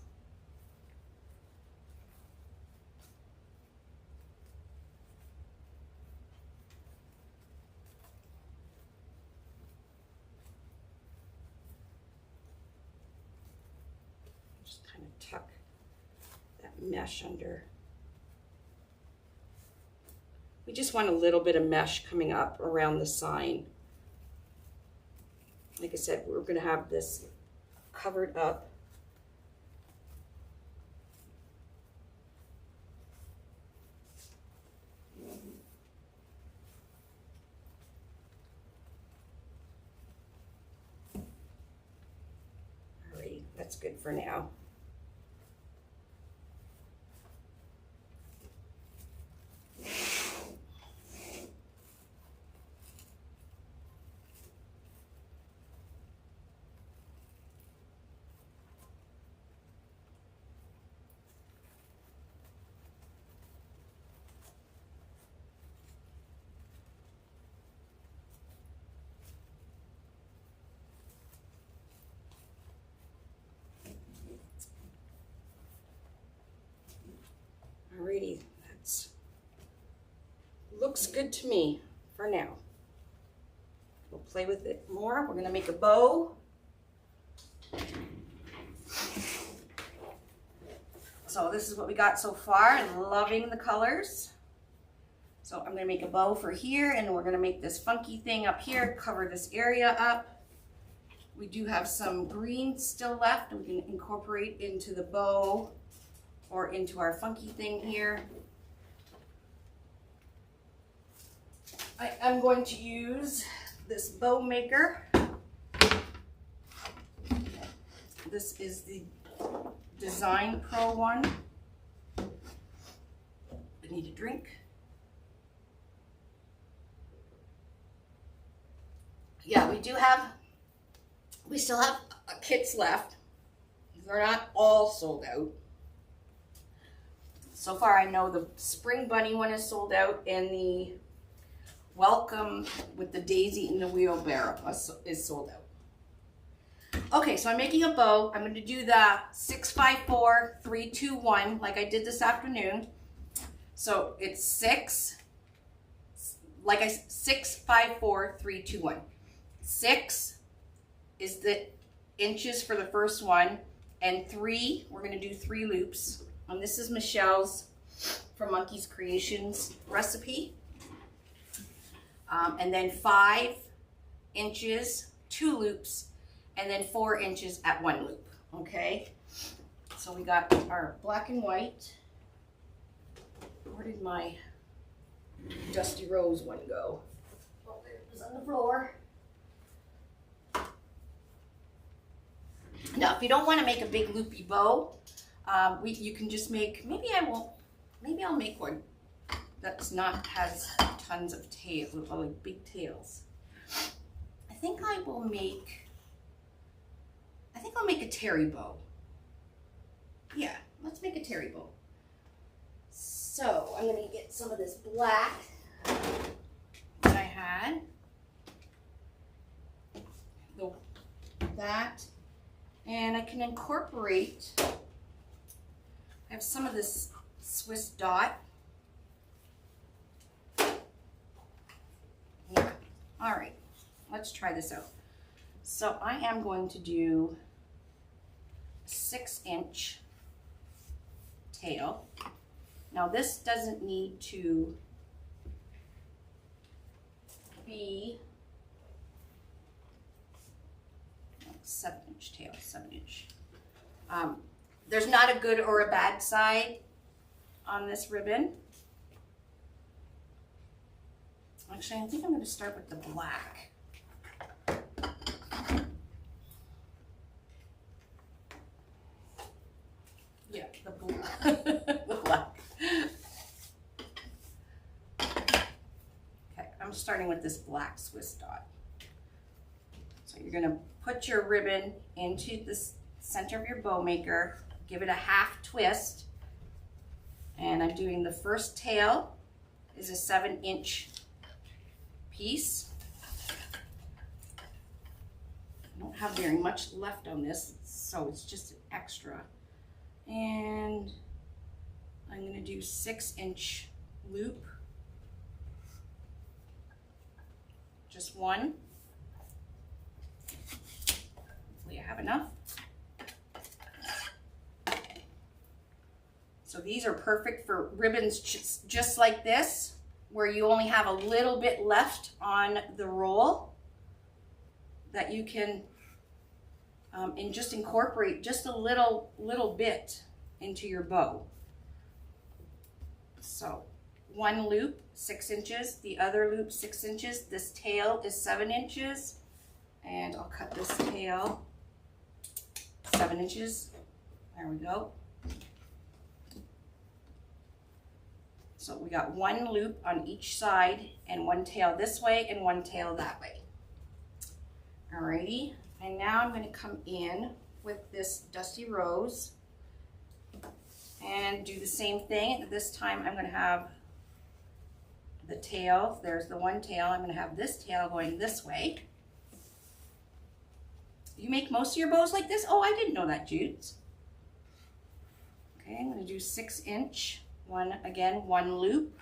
Just kind of tuck that mesh under. We just want a little bit of mesh coming up around the sign. Like I said, we're going to have this covered up. Alrighty, that's good for now. looks good to me for now. We'll play with it more. We're gonna make a bow. So this is what we got so far. I'm loving the colors. So I'm gonna make a bow for here, and we're gonna make this funky thing up here, cover this area up. We do have some green still left, and we can incorporate into the bow or into our funky thing here. I am going to use this bow maker. This is the Design Pro one. I need a drink. Yeah, we still have kits left. They're not all sold out. So far, I know the Spring Bunny one is sold out, and the Welcome with the Daisy in the Wheelbarrow is sold out. Okay, so I'm making a bow. I'm going to do the 654 321 like I did this afternoon. So it's 654 321. 6 is the inches for the first one, and 3, we're going to do 3 loops. And this is Michelle's from Monkey's Creations recipe. And then 5 inches, 2 loops, and then 4 inches at 1 loop. Okay, so we got our black and white. Where did my Dusty Rose one go? Oh, there it was on the floor. Now, if you don't want to make a big loopy bow, you can just make, maybe I'll make one that's not, has tons of tails, like big tails. I think I'll make a terry bow. Yeah, let's make a terry bow. So I'm gonna get some of this black that I had. That. And I can incorporate, I have some of this Swiss dot. Yeah. All right, let's try this out. So I am going to do a 6-inch tail. Now this doesn't need to be 7-inch tail, 7-inch. There's not a good or a bad side on this ribbon. Actually, I think I'm going to start with the black. Yeah, the black. The black. Okay, I'm starting with this black Swiss dot. So you're going to put your ribbon into the center of your bow maker, give it a half twist, and I'm doing the first tail is a 7-inch piece. I don't have very much left on this, so it's just an extra. And I'm going to do 6-inch loop, just one. Hopefully I have enough. So these are perfect for ribbons just like this, where you only have a little bit left on the roll that you can and just incorporate just a little bit into your bow. So one loop, 6 inches, the other loop, 6 inches. This tail is 7 inches, and I'll cut this tail 7 inches. There we go. So we got one loop on each side and one tail this way and one tail that way. Alrighty, and now I'm going to come in with this Dusty Rose and do the same thing. This time I'm going to have the tail. There's the one tail. I'm going to have this tail going this way. You make most of your bows like this? Oh, I didn't know that, Judes. Okay, I'm going to do 6-inch. One loop,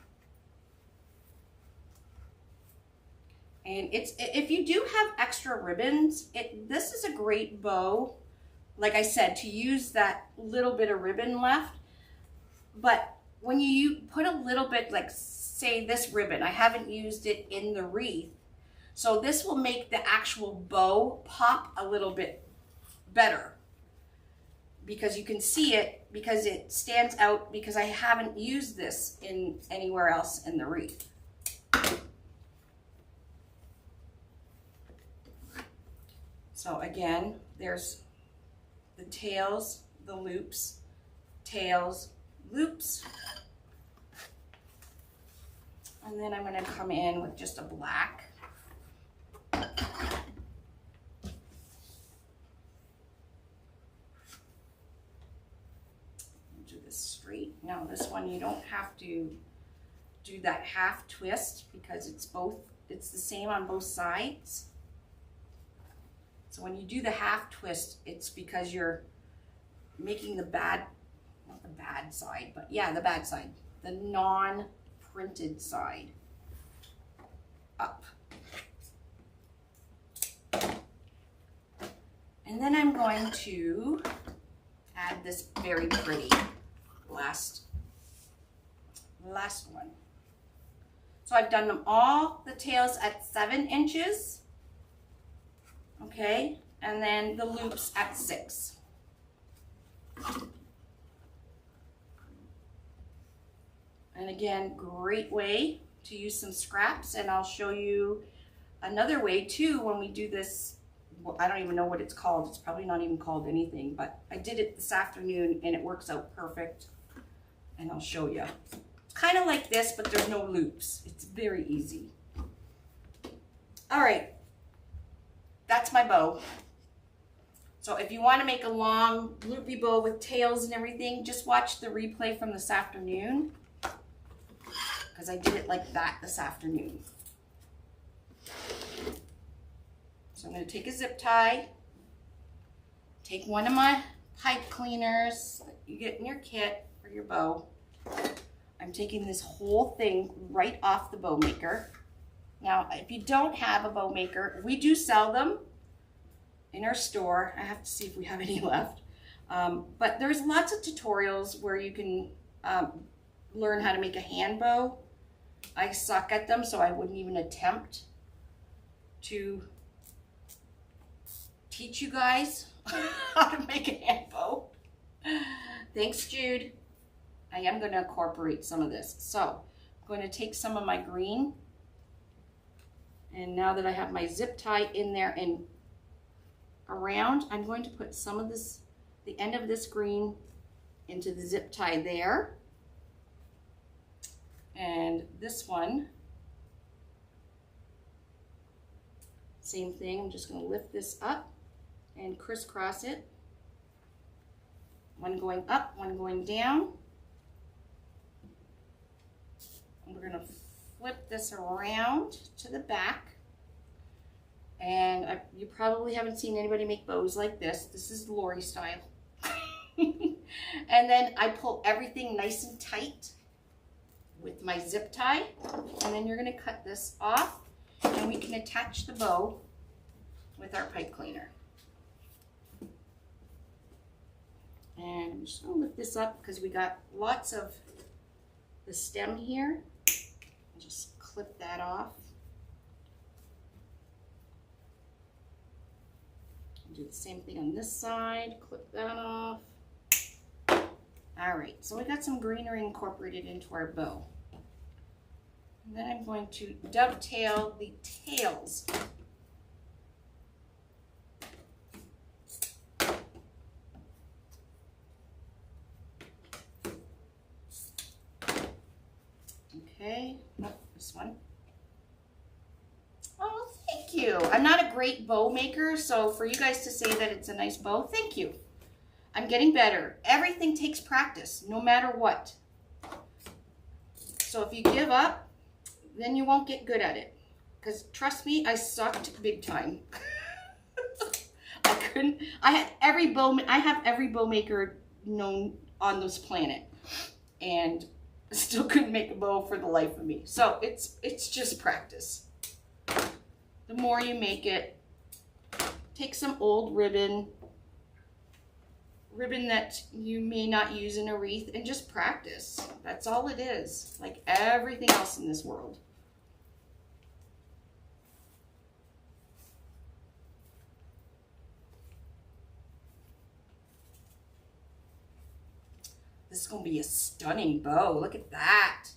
And if you do have extra ribbons, this is a great bow, like I said, to use that little bit of ribbon left. But when you put a little bit, like say this ribbon, I haven't used it in the wreath. So this will make the actual bow pop a little bit better, because you can see it, because it stands out, because I haven't used this in anywhere else in the wreath. So again, there's the tails, the loops, tails, loops. And then I'm going to come in with just a black. Do this straight. Now this one you don't have to do that half twist, because it's the same on both sides. So when you do the half twist, it's because you're making the bad, not the bad side, but yeah, the bad side, the non-printed side up. And then I'm going to add this very pretty last one. So I've done them all, the tails at 7 inches. Okay, and then the loops at 6. And again, great way to use some scraps, and I'll show you another way too when we do this. Well, I don't even know what it's called. It's probably not even called anything, but I did it this afternoon and it works out perfect, and I'll show you. It's kind of like this, but there's no loops. It's very easy. All right. That's my bow. So if you want to make a long loopy bow with tails and everything, just watch the replay from this afternoon, because I did it like that this afternoon. So I'm going to take a zip tie, take one of my pipe cleaners that you get in your kit for your bow. I'm taking this whole thing right off the bow maker. Now, if you don't have a bow maker, we do sell them in our store. I have to see if we have any left. But there's lots of tutorials where you can learn how to make a hand bow. I suck at them, so I wouldn't even attempt to teach you guys how to make a hand bow. Thanks, Jude. I am going to incorporate some of this. So I'm going to take some of my green. And now that I have my zip tie in there and around, I'm going to put some of this, the end of this green, into the zip tie there. And this one, same thing. I'm just going to lift this up and crisscross it. One going up, one going down. And we're going to flip this around to the back. And you probably haven't seen anybody make bows like this. This is Lori style. And then I pull everything nice and tight with my zip tie. And then you're going to cut this off, and we can attach the bow with our pipe cleaner. And I'm just going to lift this up because we got lots of the stem here. Just clip that off. Do the same thing on this side, clip that off. All right, so we got some greenery incorporated into our bow. And then I'm going to dovetail the tails. Okay, oh, this one. Oh, thank you. I'm not a great bow maker, so for you guys to say that it's a nice bow, thank you. I'm getting better. Everything takes practice, no matter what. So if you give up, then you won't get good at it. Because trust me, I sucked big time. I couldn't. I have every bow maker known on this planet, and I still couldn't make a bow for the life of me. So it's just practice. the more you make it. Take some old ribbon that you may not use in a wreath, and just practice. That's all it is, like everything else in this world. This is going to be a stunning bow. Look at that.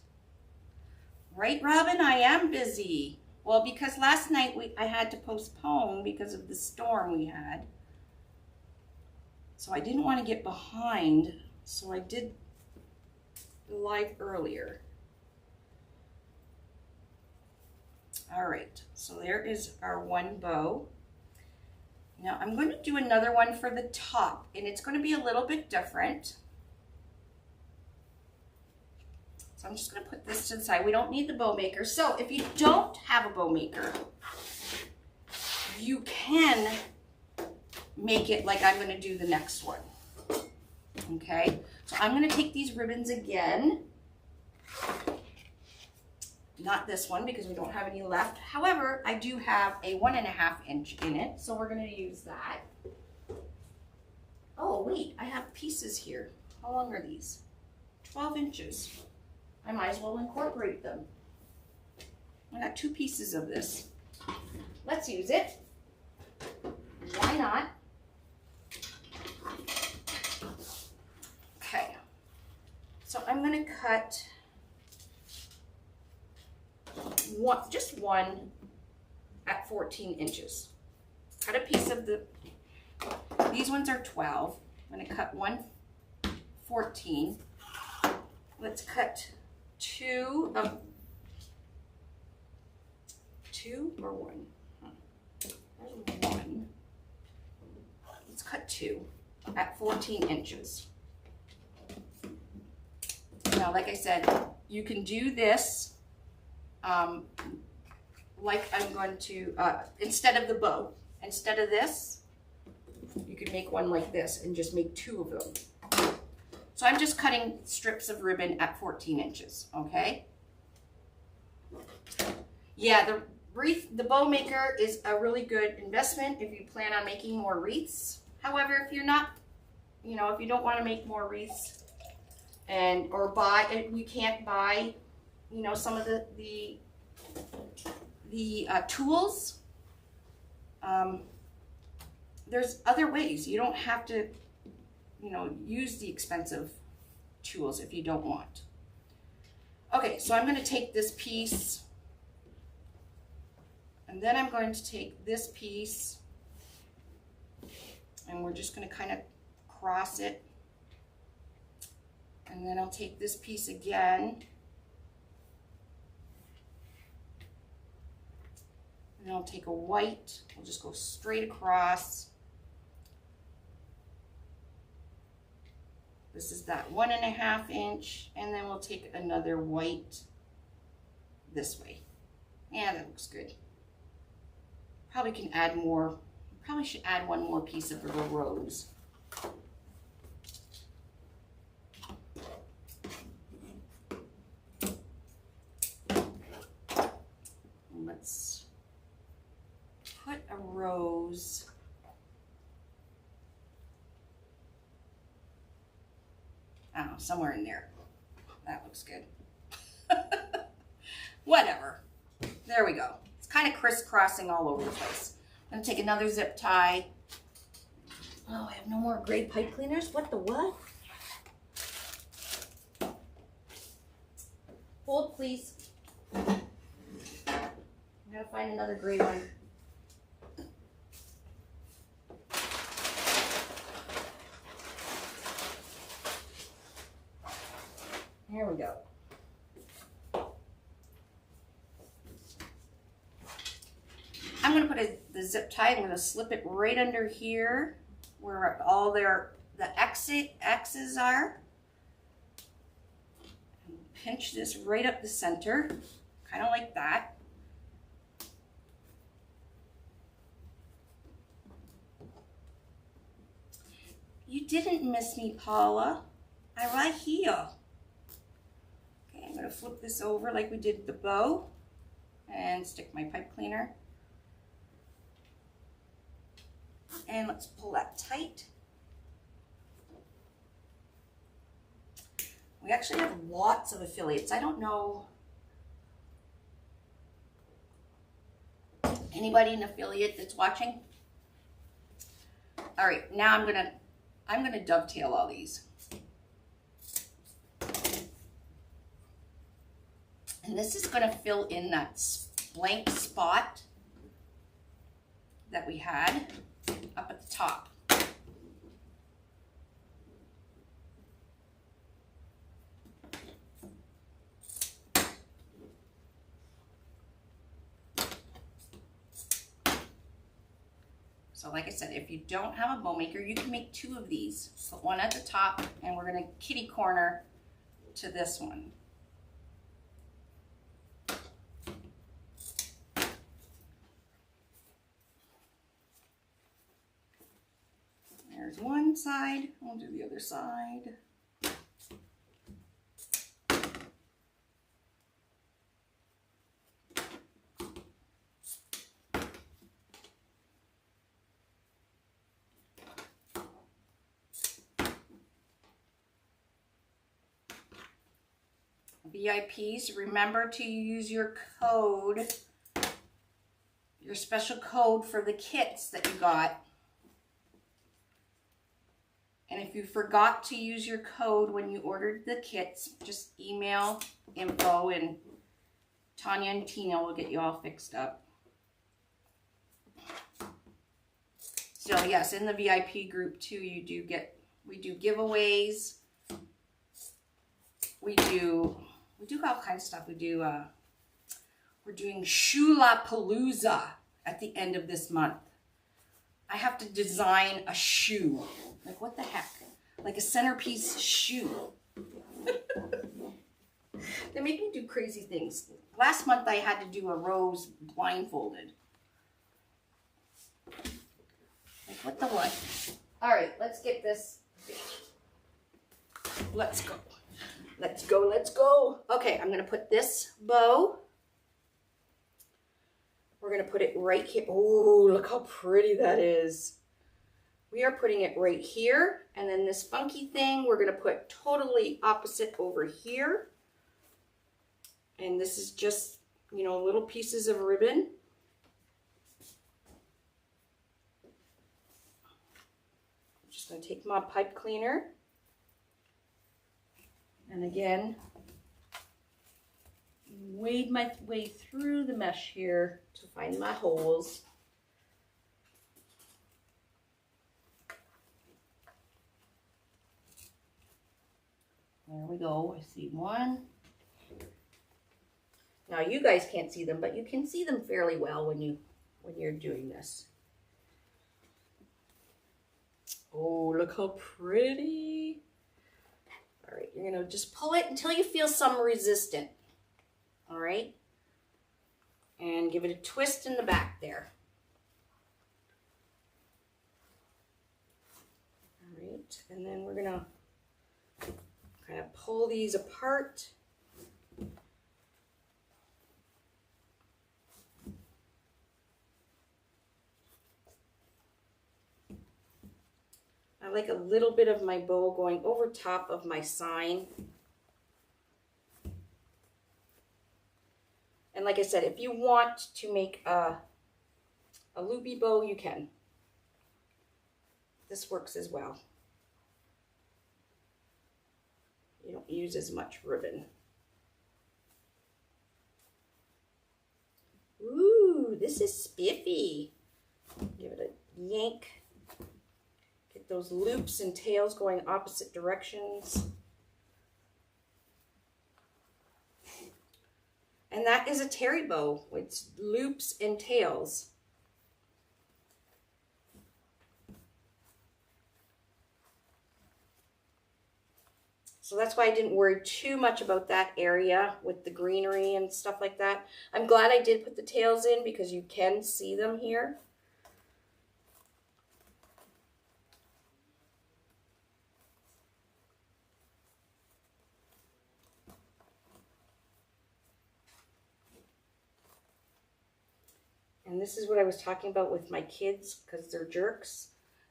Right, Robin? I am busy. Well, because last night I had to postpone because of the storm we had. So I didn't want to get behind, so I did the live earlier. All right, so there is our one bow. Now I'm going to do another one for the top, and it's going to be a little bit different. So I'm just going to put this to the side. We don't need the bow maker. So if you don't have a bow maker, you can make it like I'm going to do the next one. Okay, so I'm going to take these ribbons again. Not this one because we don't have any left. However, I do have a 1.5 inch in it, so we're going to use that. Oh wait, I have pieces here. How long are these? 12 inches. I might as well incorporate them. I got 2 pieces of this. Let's use it. Why not? Okay. So I'm going to cut just one at 14 inches. Cut a piece of these ones are 12. I'm going to cut one 14. Let's cut 2 or 1? There's 1. Let's cut 2 at 14 inches. Now, like I said, you can do this like I'm going to, instead of the bow, instead of this, you could make one like this and just make 2 of them. So I'm just cutting strips of ribbon at 14 inches, okay? Yeah, the bow maker is a really good investment if you plan on making more wreaths. However, if you're not, if you don't want to make more wreaths or buy, you can't buy, some of the tools, there's other ways. You don't have to use the expensive tools if you don't want. Okay, so I'm going to take this piece, and then I'm going to take this piece, and we're just going to kind of cross it, and then I'll take this piece again, and I'll take a white, we'll just go straight across. This is that 1.5 inch, and then we'll take another white this way. Yeah, that looks good. Probably can add more. Probably should add one more piece of the rose. Let's put a rose. I don't know, somewhere in there. That looks good. Whatever. There we go. It's kind of crisscrossing all over the place. I'm going to take another zip tie. Oh, I have no more gray pipe cleaners? What the what? Hold, please. I gotta find another gray one. Here we go. I'm going to put the zip tie, I'm going to slip it right under here where all the X's are. And pinch this right up the center, kind of like that. You didn't miss me, Paula. I'm right here. I'm going to flip this over like we did the bow and stick my pipe cleaner. And let's pull that tight. We actually have lots of affiliates. I don't know anybody in affiliate that's watching. All right, now I'm gonna dovetail all these. And this is gonna fill in that blank spot that we had up at the top. So like I said, if you don't have a bow maker, you can make 2 of these. Put one at the top, and we're gonna kitty corner to this one. There's one side, we'll do the other side. VIPs, remember to use your code, your special code for the kits that you got. And if you forgot to use your code when you ordered the kits, just email info and Tanya and Tina will get you all fixed up. So yes, in the VIP group too, we do giveaways. We do all kinds of stuff. We're doing Shula-palooza at the end of this month. I have to design a shoe. Like, what the heck? Like a centerpiece shoe. They make me do crazy things. Last month I had to do a rose blindfolded. Like, what the what? All right, let's get this. Let's go. Let's go, let's go. Okay, I'm gonna put this bow. We're gonna put it right here. Oh, look how pretty that is. We are putting it right here, and then this funky thing we're gonna put totally opposite over here. And this is just, you know, little pieces of ribbon. I'm just gonna take my pipe cleaner. And again, wade my way through the mesh here to find my holes. There we go. I see one. Now you guys can't see them, but you can see them fairly well when you're doing this. Oh, look how pretty. All right, you're gonna just pull it until you feel some resistance. All right, and give it a twist in the back there. All right, and then we're gonna kind of pull these apart. I like a little bit of my bow going over top of my sign. And like I said, if you want to make a loopy bow, you can. This works as well. You don't use as much ribbon. Ooh, this is spiffy. Give it a yank. Get those loops and tails going opposite directions. And that is a terry bow. It's loops and tails. So that's why I didn't worry too much about that area with the greenery and stuff like that. I'm glad I did put the tails in because you can see them here. And And this is what I was talking about with my kids, because they're jerks.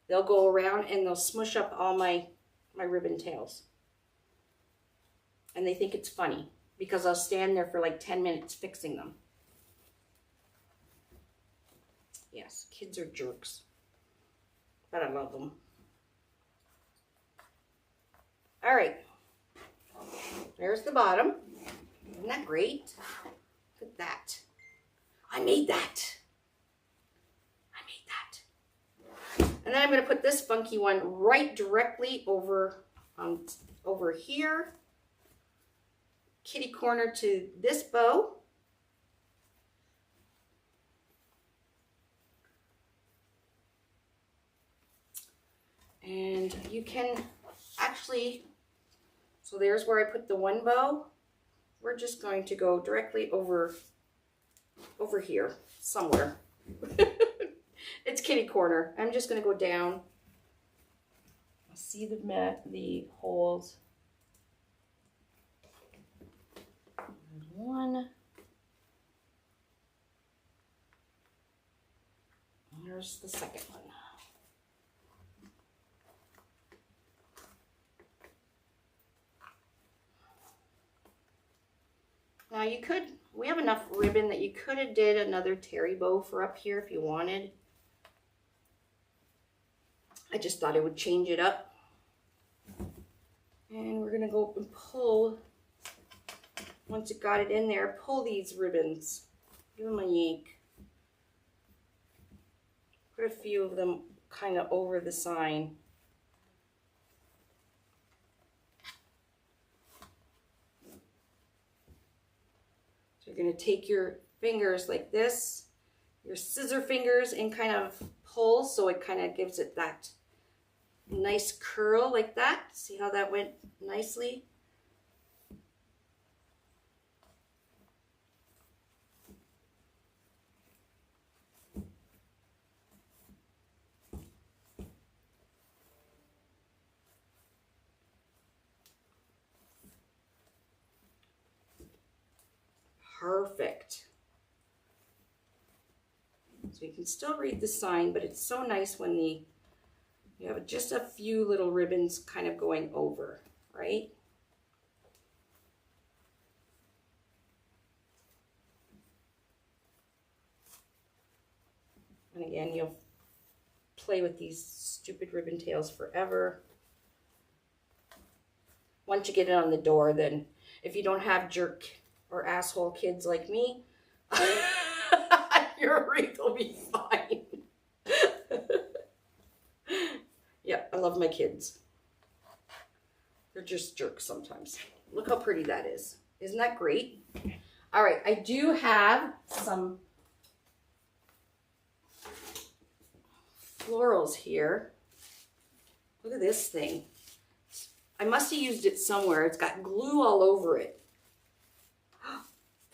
They'll go around and they'll smush up all my ribbon tails. And they think it's funny because I'll stand there for like 10 minutes fixing them. Yes, kids are jerks, but I love them. All right, there's the bottom. Isn't that great? Look at that. I made that. And then I'm going to put this funky one right directly over here, kitty corner to this bow. And you can actually, so there's where I put the one bow. We're just going to go directly over here somewhere. It's kitty corner. I'm just going to go down. See the holes. One. There's the second one. Now you could, we have enough ribbon that you could have did another terry bow for up here if you wanted. I just thought it would change it up. And we're gonna go and pull, once you got it in there, pull these ribbons. Give them a yank. Put a few of them kind of over the sign. So you're gonna take your fingers like this, your scissor fingers, and kind of pull so it kind of gives it that nice curl like that. See how that went nicely? Perfect. So you can still read the sign, but it's so nice when you have just a few little ribbons kind of going over, right? And again, you'll play with these stupid ribbon tails forever. Once you get it on the door, then if you don't have jerk or asshole kids like me, your wreath will be fine. Yeah, I love my kids. They're just jerks sometimes. Look how pretty that is. Isn't that great? All right, I do have some florals here. Look at this thing. I must have used it somewhere. It's got glue all over it.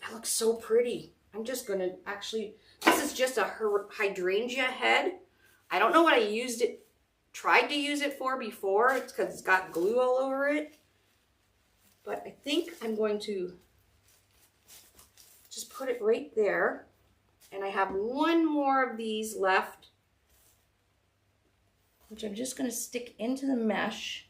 That looks so pretty. I'm just gonna actually, this is just a hydrangea head. I don't know what I tried to use it for before. It's because it's got glue all over it. But I think I'm going to just put it right there. And I have one more of these left, which I'm just gonna stick into the mesh.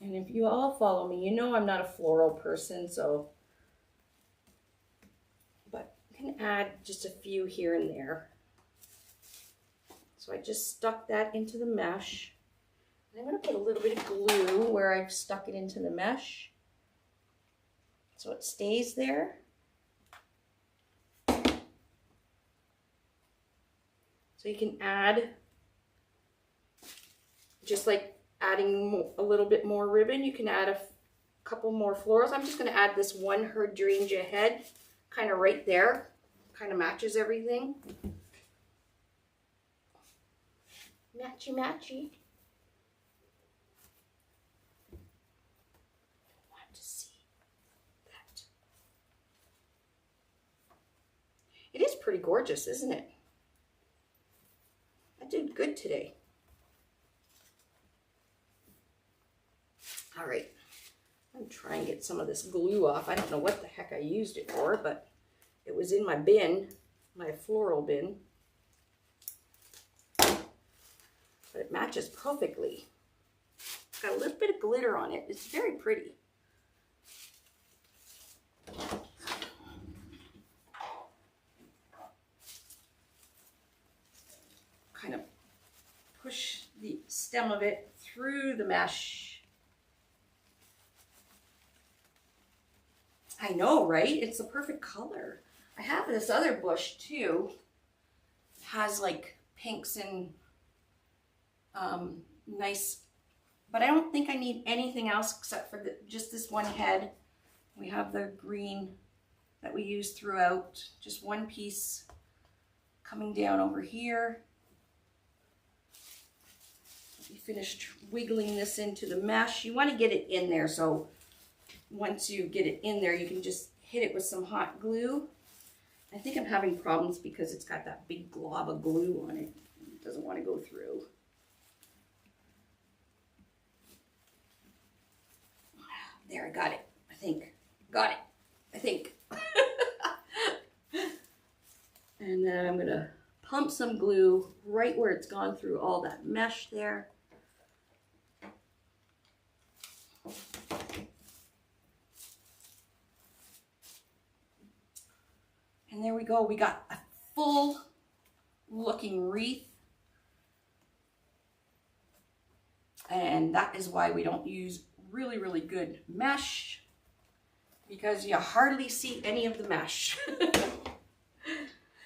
And if you all follow me, you know I'm not a floral person, so, but you can add just a few here and there. So I just stuck that into the mesh. And I'm going to put a little bit of glue where I've stuck it into the mesh, so it stays there. So you can add, just like adding a little bit more ribbon, you can add a couple more florals. I'm just going to add this one hydrangea head kind of right there. Kind of matches everything. Matchy matchy. I want to see that. It is pretty gorgeous, isn't it? I did good today. All right, I'm try and get some of this glue off. I don't know what the heck I used it for, but it was in my bin, my floral bin. But it matches perfectly. It's got a little bit of glitter on it. It's very pretty. Kind of push the stem of it through the mesh. I know, right? It's the perfect color. I have this other bush too. It has like pinks and nice, but I don't think I need anything else except for just this one head. We have the green that we use throughout. Just one piece coming down over here. We finished wiggling this into the mesh. You want to get it in there, so once you get it in there, you can just hit it with some hot glue. I think I'm having problems because it's got that big glob of glue on it. It doesn't want to go through. There, I got it. I think. Got it. I think. And then I'm going to pump some glue right where it's gone through all that mesh there. And there we go. We got a full looking wreath. And that is why we don't use really, really good mesh, because you hardly see any of the mesh.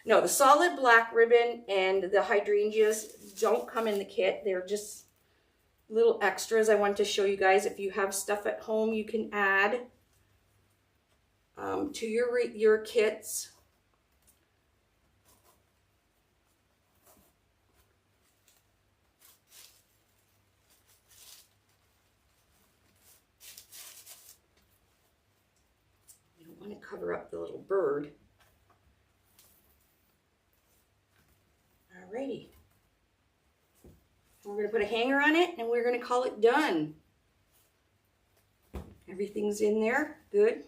No, the solid black ribbon and the hydrangeas don't come in the kit. They're just little extras I want to show you guys. If you have stuff at home, you can add to your kits. You don't want to cover up the little bird. Alrighty. We're going to put a hanger on it and we're going to call it done. Everything's in there. Good.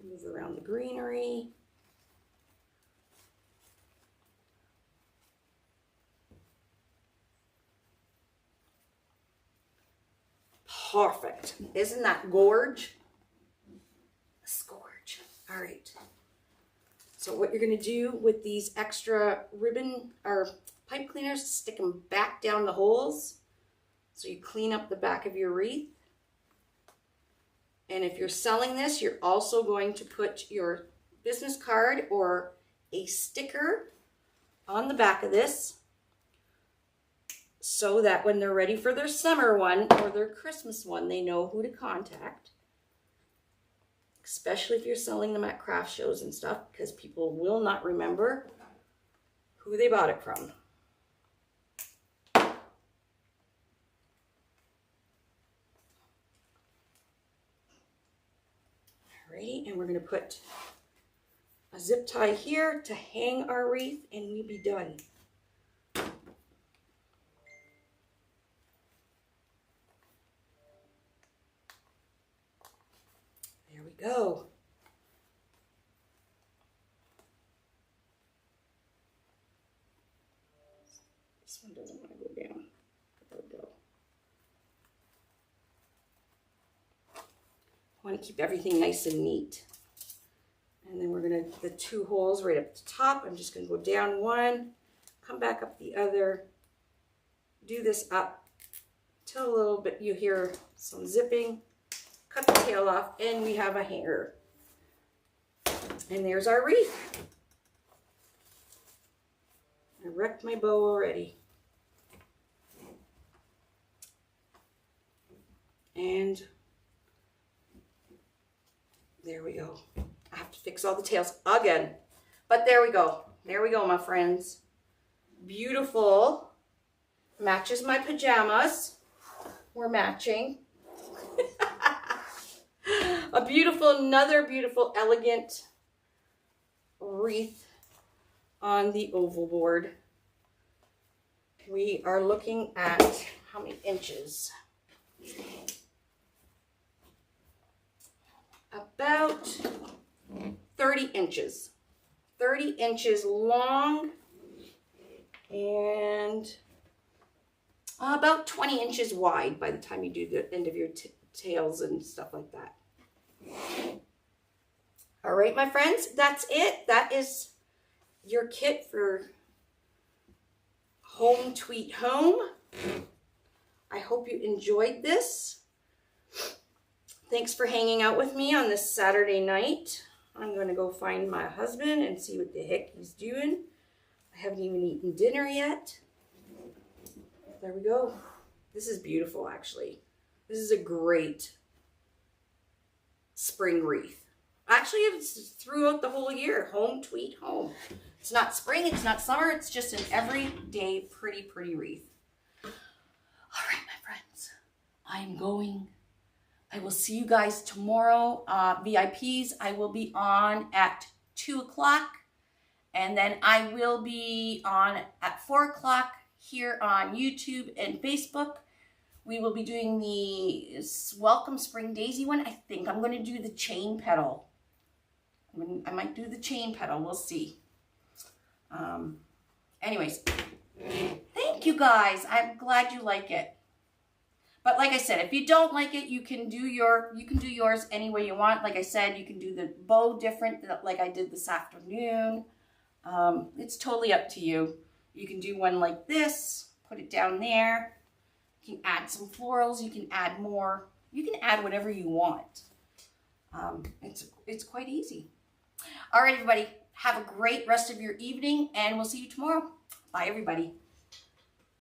Move around the greenery. Perfect. Isn't that gorge? Gorge. All right. So what you're going to do with these extra ribbon or pipe cleaners, stick them back down the holes so you clean up the back of your wreath. And if you're selling this, you're also going to put your business card or a sticker on the back of this so that when they're ready for their summer one or their Christmas one, they know who to contact. Especially if you're selling them at craft shows and stuff, because people will not remember who they bought it from. Alrighty, and we're going to put a zip tie here to hang our wreath, and we'll be done. There we go. This one doesn't want to go down. There we go. I want to keep everything nice and neat. And then we're going to, the two holes right up the top, I'm just going to go down one, come back up the other, do this up till a little bit you hear some zipping, cut the tail off, and we have a hanger. And there's our wreath. I wrecked my bow already. And there we go. I have to fix all the tails again. But there we go. There we go, my friends. Beautiful. Matches my pajamas. We're matching. A beautiful, another beautiful, elegant wreath on the oval board. we are looking at how many inches? About 30 inches. 30 inches long and about 20 inches wide by the time you do the end of your tails and stuff like that. All right, my friends, that's it. That is your kit for Home Tweet Home. I hope you enjoyed this. Thanks for hanging out with me on this Saturday night. I'm going to go find my husband and see what the heck he's doing. I haven't even eaten dinner yet. There we go. This is beautiful, actually. This is a great spring wreath. Actually, it's throughout the whole year. Home Tweet Home. It's not spring, it's not summer, it's just an everyday pretty wreath. All right, my friends, I'm going. I will see you guys tomorrow. VIPs, I will be on at 2 o'clock. And then I will be on at 4 o'clock here on YouTube and Facebook. We will be doing the Welcome Spring Daisy one. I think I'm going to do the chain petal. I might do the chain petal. We'll see. Anyways, thank you guys. I'm glad you like it. But like I said, if you don't like it, you can do yours any way you want. Like I said, you can do the bow different, like I did this afternoon. It's totally up to you. You can do one like this, put it down there. You can add some florals. You can add more. You can add whatever you want. It's quite easy. All right, everybody. Have a great rest of your evening, and we'll see you tomorrow. Bye, everybody.